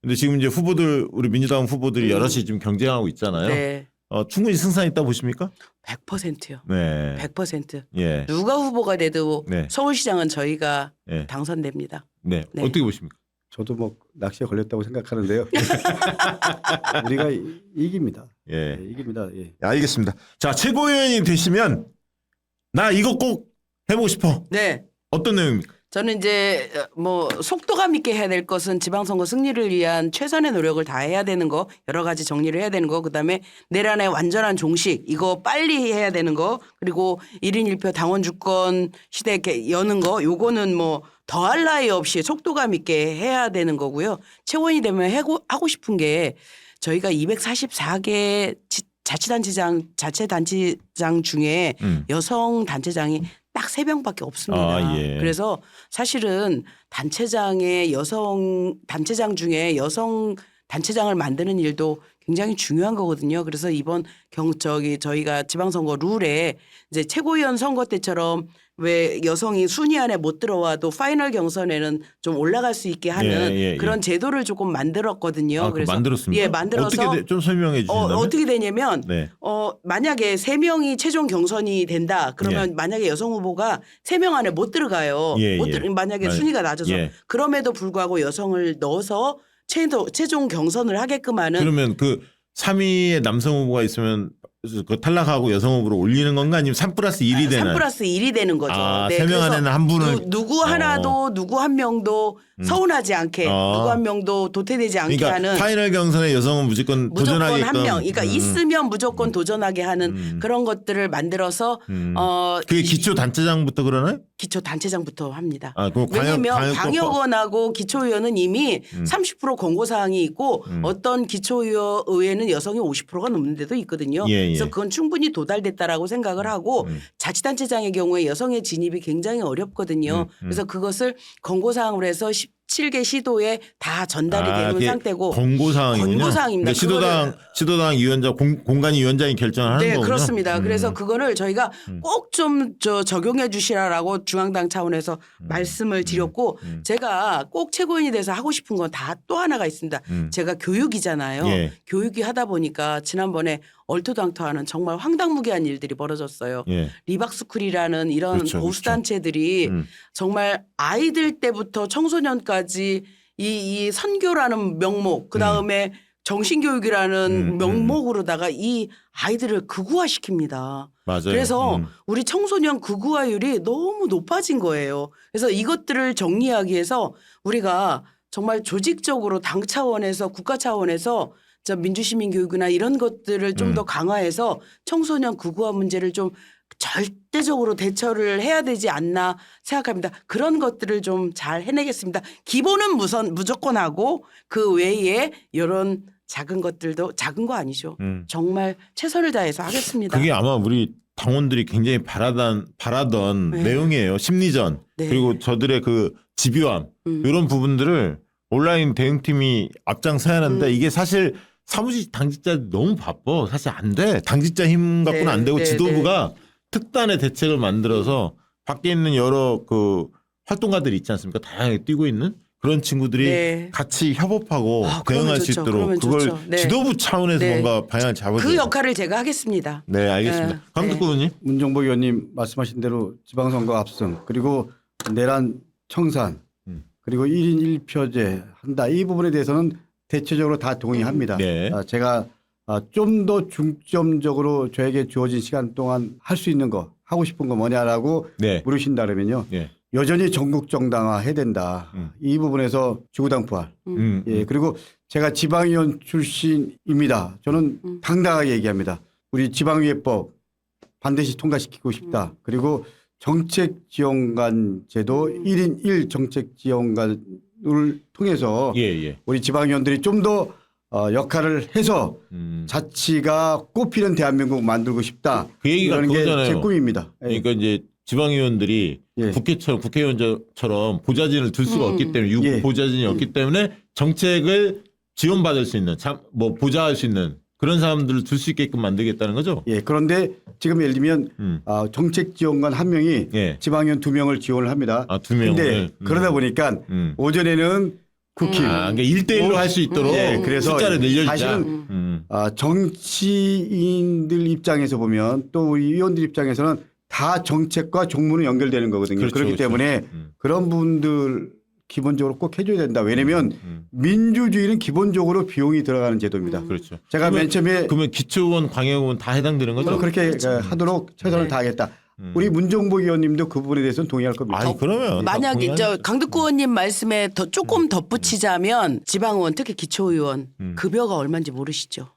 [SPEAKER 1] 근데 지금 이제 후보들 우리 민주당 후보들이 여럿이 지금 경쟁하고 있잖아요.
[SPEAKER 2] 네.
[SPEAKER 1] 충분히 승산 있다 보십니까?
[SPEAKER 2] 100%요.
[SPEAKER 1] 네.
[SPEAKER 2] 100%.
[SPEAKER 1] 예.
[SPEAKER 2] 누가 후보가 돼도
[SPEAKER 1] 네.
[SPEAKER 2] 서울시장은 저희가
[SPEAKER 1] 예.
[SPEAKER 2] 당선됩니다.
[SPEAKER 1] 네.
[SPEAKER 2] 네.
[SPEAKER 1] 어떻게 보십니까?
[SPEAKER 3] 저도 뭐 낚시에 걸렸다고 생각하는데요. 우리가 이깁니다.
[SPEAKER 1] 예.
[SPEAKER 3] 네, 이깁니다. 예.
[SPEAKER 1] 알겠습니다. 자, 최고위원이 되시면 나 이거 꼭 해보고 싶어.
[SPEAKER 2] 네.
[SPEAKER 1] 어떤 내용입니까?
[SPEAKER 2] 저는 이제 뭐 속도감 있게 해야 될 것은 지방선거 승리를 위한 최선의 노력을 다해야 되는 거, 여러 가지 정리를 해야 되는 거, 그다음에 내란의 완전한 종식 이거 빨리 해야 되는 거, 그리고 1인 1표 당원 주권 시대 이렇게 여는 거, 요거는 뭐 더할 나위 없이 속도감 있게 해야 되는 거고요. 최원이 되면 하고 싶은 게 저희가 244개 자치단체장 중에 여성 단체장이 딱 3명밖에 없습니다.
[SPEAKER 1] 예.
[SPEAKER 2] 그래서 사실은 단체장의 여성 단체장 중에 여성 단체장을 만드는 일도 굉장히 중요한 거거든요. 그래서 이번 저희가 지방선거 룰에 이제 최고위원 선거 때처럼 왜 여성이 순위 안에 못 들어와도 파이널 경선에는 좀 올라갈 수 있게 하는
[SPEAKER 1] 예.
[SPEAKER 2] 그런 제도를 조금 만들었거든요.
[SPEAKER 1] 그래서 만들었습니까?
[SPEAKER 2] 예, 만들어서
[SPEAKER 1] 어떻게 좀 설명해 주신다면?
[SPEAKER 2] 어떻게 되냐면
[SPEAKER 1] 네.
[SPEAKER 2] 만약에 3명이 최종 경선이 된다. 그러면
[SPEAKER 1] 예.
[SPEAKER 2] 만약에 여성 후보가 3명 안에 못 들어가요.
[SPEAKER 1] 예,
[SPEAKER 2] 만약에 순위가 낮아서
[SPEAKER 1] 예.
[SPEAKER 2] 그럼에도 불구하고 여성을 넣어서 최종 경선을 하게끔 하는
[SPEAKER 1] 그러면 그 3위의 남성 후보가 있으면 그 탈락하고 여성 후보로 올리는 건가 아니면 3+1이 되나요?
[SPEAKER 2] 3+1이 되는 거죠. 네,
[SPEAKER 1] 3명
[SPEAKER 2] 그래서
[SPEAKER 1] 안에는 한 분을
[SPEAKER 2] 누구 하나도 누구 한 명도 서운하지 않게 누구 한 명도 도태되지 않게
[SPEAKER 1] 그러니까
[SPEAKER 2] 하는
[SPEAKER 1] 파이널 경선에 여성은 무조건 도전하게끔
[SPEAKER 2] 한 명. 그러니까 있으면 무조건 도전하게 하는 그런 것들을 만들어서
[SPEAKER 1] 그게 기초 단체장부터 그러나요?
[SPEAKER 2] 기초 단체장부터 합니다.
[SPEAKER 1] 그럼
[SPEAKER 2] 왜냐하면 광역원하고 기초의원은 이미 30% 권고사항이 있고 어떤 기초의회는 여성이 50%가 넘는 데도 있거든요.
[SPEAKER 1] 예.
[SPEAKER 2] 그래서 그건 충분히 도달됐다라고 생각을 하고 자치단체장의 경우에 여성의 진입이 굉장히 어렵거든요. 그래서 그것을 권고사항으로 해서 17개 시도에 다 전달이 되는
[SPEAKER 1] 그게
[SPEAKER 2] 상태고
[SPEAKER 1] 권고사항이군요.
[SPEAKER 2] 권고사항입니다.
[SPEAKER 1] 그러니까 시도당 위원장 공간위 위원장이 결정을 하는
[SPEAKER 2] 네,
[SPEAKER 1] 거군요.
[SPEAKER 2] 그렇습니다. 그래서 그거를 저희가 꼭 좀 적용해 주시라라고 중앙당 차원에서 말씀을 드렸고 제가 꼭 최고위원이 돼서 하고 싶은 건 다 또 하나가 있습니다. 제가 교육이잖아요.
[SPEAKER 1] 예.
[SPEAKER 2] 교육이 하다 보니까 지난번에 얼토당토하는 정말 황당무계한 일들이 벌어졌어요.
[SPEAKER 1] 예.
[SPEAKER 2] 리박스쿨이라는 이런
[SPEAKER 1] 그렇죠,
[SPEAKER 2] 보수단체들이 정말 아이들 때부터 청소년까지 이 선교라는 명목 그다음에 정신교육이라는 명목으로다가 이 아이들을 극우화시킵니다.
[SPEAKER 1] 맞아요.
[SPEAKER 2] 그래서 우리 청소년 극우화율이 너무 높아진 거예요. 그래서 이것들을 정리하기 위해서 우리가 정말 조직적으로 당 차원에서 국가 차원에서 민주시민 교육이나 이런 것들을 좀 더 강화해서 청소년 극우화 문제를 좀 절대적으로 대처를 해야 되지 않나 생각합니다. 그런 것들을 좀 잘 해내겠습니다. 기본은 무조건 하고 그 외에 이런 작은 것들도 작은 거 아니죠. 정말 최선을 다해서 하겠습니다.
[SPEAKER 1] 그게 아마 우리 당원들이 굉장히 바라던
[SPEAKER 2] 네.
[SPEAKER 1] 내용이에요. 심리전
[SPEAKER 2] 네.
[SPEAKER 1] 그리고 저들의 그 집요함 이런 부분들을 온라인 대응팀이 앞장서야 하는데 이게 사실 사무직 당직자들 너무 바빠. 사실 안 돼. 당직자 힘 갖고는
[SPEAKER 2] 네,
[SPEAKER 1] 안 되고
[SPEAKER 2] 네,
[SPEAKER 1] 지도부가 특단의 대책을 만들어서 밖에 있는 여러 그 활동가들이 있지 않습니까? 다양하게 뛰고 있는 그런 친구들이
[SPEAKER 2] 네.
[SPEAKER 1] 같이 협업하고
[SPEAKER 2] 그러면
[SPEAKER 1] 대응할 수
[SPEAKER 2] 좋죠.
[SPEAKER 1] 있도록
[SPEAKER 2] 그러면
[SPEAKER 1] 그걸
[SPEAKER 2] 좋죠. 네.
[SPEAKER 1] 지도부 차원에서
[SPEAKER 2] 네.
[SPEAKER 1] 뭔가 방향을 잡아줘야
[SPEAKER 2] 그 역할을 제가 하겠습니다.
[SPEAKER 1] 네, 알겠습니다.
[SPEAKER 2] 네.
[SPEAKER 1] 강덕구 의원님.
[SPEAKER 3] 문정복 의원님 말씀하신 대로 지방선거 압승 그리고 내란 청산 그리고 1인 1표제 한다. 이 부분에 대해서는 대체적으로 다 동의합니다.
[SPEAKER 1] 네.
[SPEAKER 3] 제가 좀 더 중점적으로 저에게 주어진 시간 동안 할 수 있는 거 하고 싶은 거 뭐냐라고
[SPEAKER 1] 네.
[SPEAKER 3] 물으신다면요.
[SPEAKER 1] 예.
[SPEAKER 3] 여전히 전국 정당화 해야 된다. 이 부분에서 지구당 부활. 예, 그리고 제가 지방의원 출신입니다. 저는 당당하게 얘기합니다. 우리 지방의회법 반드시 통과시키고 싶다. 그리고 정책지원관 제도 1인 1 정책지원관을 통해서
[SPEAKER 1] 예.
[SPEAKER 3] 우리 지방의원들이 좀 더 역할을 해서 자치가 꽃피는 대한민국 만들고 싶다.
[SPEAKER 1] 그 얘기가
[SPEAKER 3] 이런 게
[SPEAKER 1] 그거잖아요.
[SPEAKER 3] 제 꿈입니다. 예.
[SPEAKER 1] 그러니까 이제 지방의원들이
[SPEAKER 3] 예.
[SPEAKER 1] 국회의원처럼 보좌진을 둘 수가 없기 때문에
[SPEAKER 3] 예.
[SPEAKER 1] 보좌진이 없기 때문에 정책을 지원받을 수 있는 뭐 보좌할 수 있는 그런 사람들을 둘 수 있게끔 만들겠다는 거죠.
[SPEAKER 3] 예, 그런데 지금 예를 들면 정책지원관 한 명이
[SPEAKER 1] 예.
[SPEAKER 3] 지방의원 2명을 지원을 합니다.
[SPEAKER 1] 아, 2명을.
[SPEAKER 3] 근데 그러다 보니까 오전에는 국힘.
[SPEAKER 1] 그러니까 1대1로 할 수 있도록
[SPEAKER 3] 예, 그래서
[SPEAKER 1] 숫자를 늘려주자.
[SPEAKER 3] 사실은 정치인들 입장에서 보면 또 우리 의원들 입장에서는 다 정책과 종무는 연결되는 거거든요.
[SPEAKER 1] 그렇죠,
[SPEAKER 3] 그렇기
[SPEAKER 1] 그렇죠.
[SPEAKER 3] 때문에 그런 분들 기본적으로 꼭 해줘야 된다. 왜냐하면 민주주의는 기본적으로 비용이 들어가는 제도입니다.
[SPEAKER 1] 그렇죠.
[SPEAKER 3] 제가 맨 처음에
[SPEAKER 1] 그러면 기초원, 광역원 다 해당되는 거죠?
[SPEAKER 3] 그렇게 하도록 최선을 다하겠다. 우리 문정복 의원님도 그 부분에 대해서는 동의할 겁니다.
[SPEAKER 1] 아니 그러면
[SPEAKER 2] 만약
[SPEAKER 1] 다
[SPEAKER 2] 저 강득구 의원님 말씀에 더 조금 덧붙이자면 지방의원 특히 기초의원 급여가 얼마인지 모르시죠?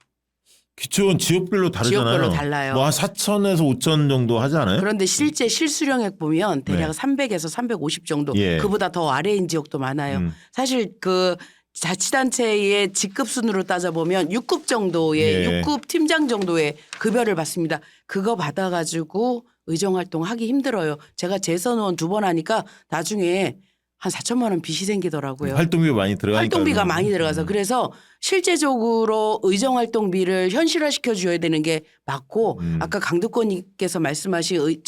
[SPEAKER 1] 기초원 지역별로 다르잖아요.
[SPEAKER 2] 지역별로 달라요.
[SPEAKER 1] 뭐 한 4천에서 5천 정도 하지 않아요?
[SPEAKER 2] 그런데 실제 실수령액 보면 대략
[SPEAKER 1] 네.
[SPEAKER 2] 300에서 350 정도
[SPEAKER 1] 예.
[SPEAKER 2] 그보다 더 아래인 지역도 많아요. 사실 그 자치단체의 직급 순으로 따져보면 6급 정도의
[SPEAKER 1] 예.
[SPEAKER 2] 6급 팀장 정도의 급여를 받습니다. 그거 받아가지고 의정활동 하기 힘들어요. 제가 재선 의원 2번 하니까 나중에 한 4천만 원 빚이 생기더라고요.
[SPEAKER 1] 활동비가 많이 들어가니까.
[SPEAKER 2] 활동비가 많이 들어가서 그래서 실제적으로 의정활동비를 현실화시켜 줘야 되는 게 맞고 아까 강득권님께서 말씀하신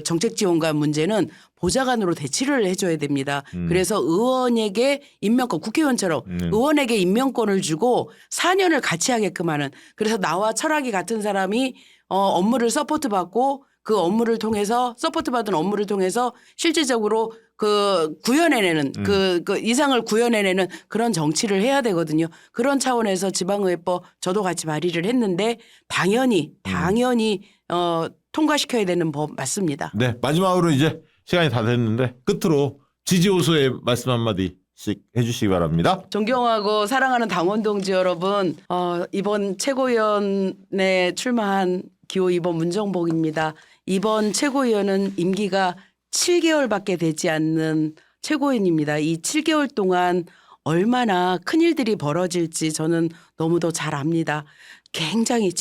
[SPEAKER 2] 정책지원관 문제는 보좌관으로 대치를 해줘야 됩니다. 그래서 의원에게 임명권 국회의원처럼 의원에게 임명권을 주고 4년을 같이 하게끔 하는 그래서 나와 철학이 같은 사람이 업무를 서포트 받고 그 업무를 통해서 서포트 받은 업무를 통해서 실제적으로 그 구현해내는 그 이상을 구현해내는 그런 정치를 해야 되거든요. 그런 차원에서 지방의회법 저도 같이 발의를 했는데 당연히 통과시켜야 되는 법 맞습니다.
[SPEAKER 1] 네, 마지막으로 이제 시간이 다 됐는데 끝으로 지지호소의 말씀 한마디씩 해주시기 바랍니다.
[SPEAKER 2] 존경하고 사랑하는 당원 동지 여러분, 이번 최고위원에 출마한 기호 2번 문정복입니다. 이번 최고위원은 임기가 7개월밖에 되지 않는 최고위원입니다. 이 7개월 동안 얼마나 큰일들이 벌어질지 저는 너무도 잘 압니다. 굉장히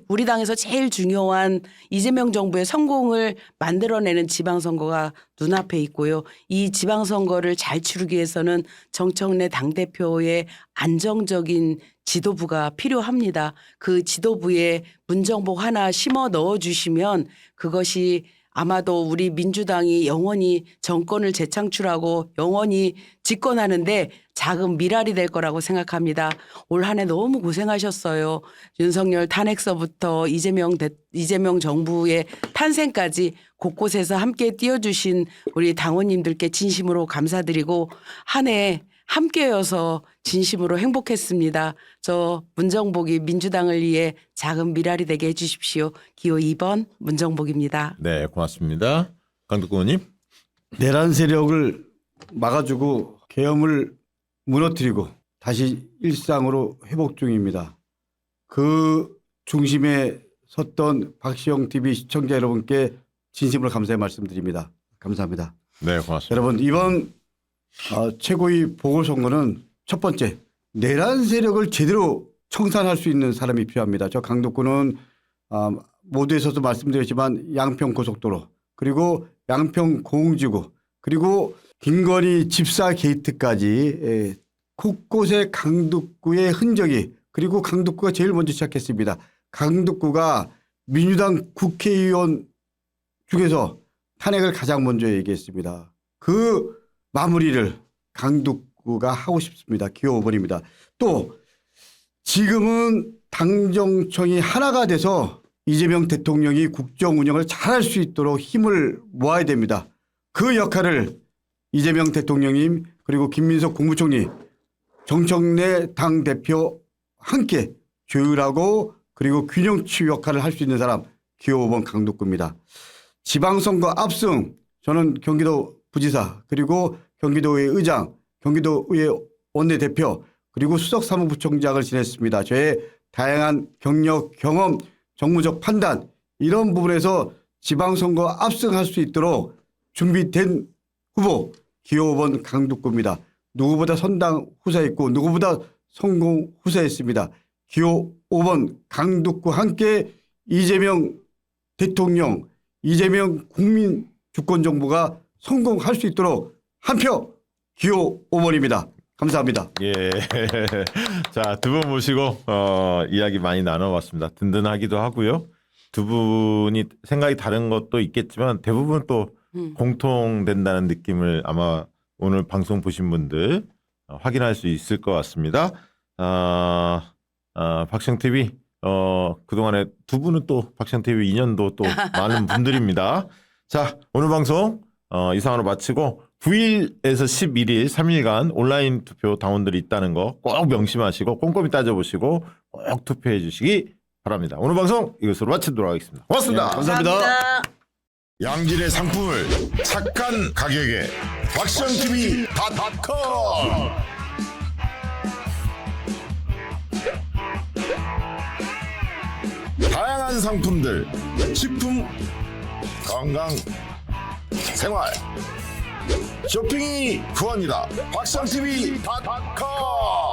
[SPEAKER 2] 우리 당에서 제일 중요한 이재명 정부의 성공을 만들어내는 지방선거가 눈앞에 있고요. 이 지방선거를 잘 치르기 위해서는 정청래 당대표의 안정적인 지도부가 필요합니다. 그 지도부에 문정복 하나 심어 넣어주시면 그것이 아마도 우리 민주당이 영원히 정권을 재창출하고 영원히 집권하는데 작은 미랄이 될 거라고 생각합니다. 올 한 해 너무 고생하셨어요. 윤석열 탄핵서부터 이재명 정부의 탄생까지 곳곳에서 함께 뛰어주신 우리 당원님들께 진심으로 감사드리고 한 해 함께여서 진심으로 행복했습니다. 저 문정복이 민주당을 위해 작은 미랄이 되게 해주십시오. 기호 2번 문정복입니다.
[SPEAKER 1] 네, 고맙습니다. 강덕구 의원님.
[SPEAKER 3] 내란 세력을 막아주고 계엄을 무너뜨리고 다시 일상으로 회복 중입니다. 그 중심에 섰던 박시영 TV 시청자 여러분께 진심으로 감사의 말씀드립니다. 감사합니다.
[SPEAKER 1] 네, 고맙습니다.
[SPEAKER 3] 여러분 이번 최고위 보궐선거는 첫 번째 내란 세력을 제대로 청산할 수 있는 사람이 필요합니다. 저 강덕구는 모두에서도 말씀드렸지만 양평고속도로 그리고 양평공지구 그리고 김건희 집사 게이트까지 곳곳에 강덕구의 흔적이 그리고 강덕구가 제일 먼저 시작했습니다. 강덕구가 민주당 국회의원 중에서 탄핵을 가장 먼저 얘기했습니다. 그 마무리를 강덕구가 하고 싶습니다. 기호 5번입니다. 또 지금은 당정청이 하나가 돼서 이재명 대통령이 국정 운영을 잘할 수 있도록 힘을 모아야 됩니다. 그 역할을 이재명 대통령님 그리고 김민석 국무총리 정청래 당대표 함께 조율하고 그리고 균형추 역할을 할 수 있는 사람 기호 5번 강덕구입니다. 지방선거 압승 저는 경기도 부지사 그리고 경기도의 의장 경기도의 원내대표 그리고 수석사무부총장을 지냈습니다. 저의 다양한 경력 경험 정무적 판단 이런 부분에서 지방선거 압승할 수 있도록 준비된 후보 기호 5번 강덕구입니다. 누구보다 선당 후사했고 누구보다 성공 후사했습니다. 기호 5번 강덕구 함께 이재명 대통령 이재명 국민 주권정부가 성공할 수 있도록 한 표 기호 5번입니다. 감사합니다.
[SPEAKER 1] 예. 자, 두 분 모시고 이야기 많이 나눠봤습니다. 든든하기도 하고요. 두 분이 생각이 다른 것도 있겠지만 대부분 또 공통된다는 느낌을 아마 오늘 방송 보신 분들 확인할 수 있을 것 같습니다. 박시영TV 그동안에 두 분은 또 박시영TV 인연도 또 많은 분들입니다. 자, 오늘 방송 이상으로 마치고 9일에서 11일 3일간 온라인 투표 당원들이 있다는 거 꼭 명심하시고 꼼꼼히 따져보시고 꼭 투표해 주시기 바랍니다. 오늘 방송 이것으로 마치도록 하겠습니다. 고맙습니다.
[SPEAKER 3] 네, 감사합니다.
[SPEAKER 4] 양질의 상품을 착한 가격에 박시영TV.com 다양한 상품들 식품 건강 생활 쇼핑이 구원이다 박시영TV.com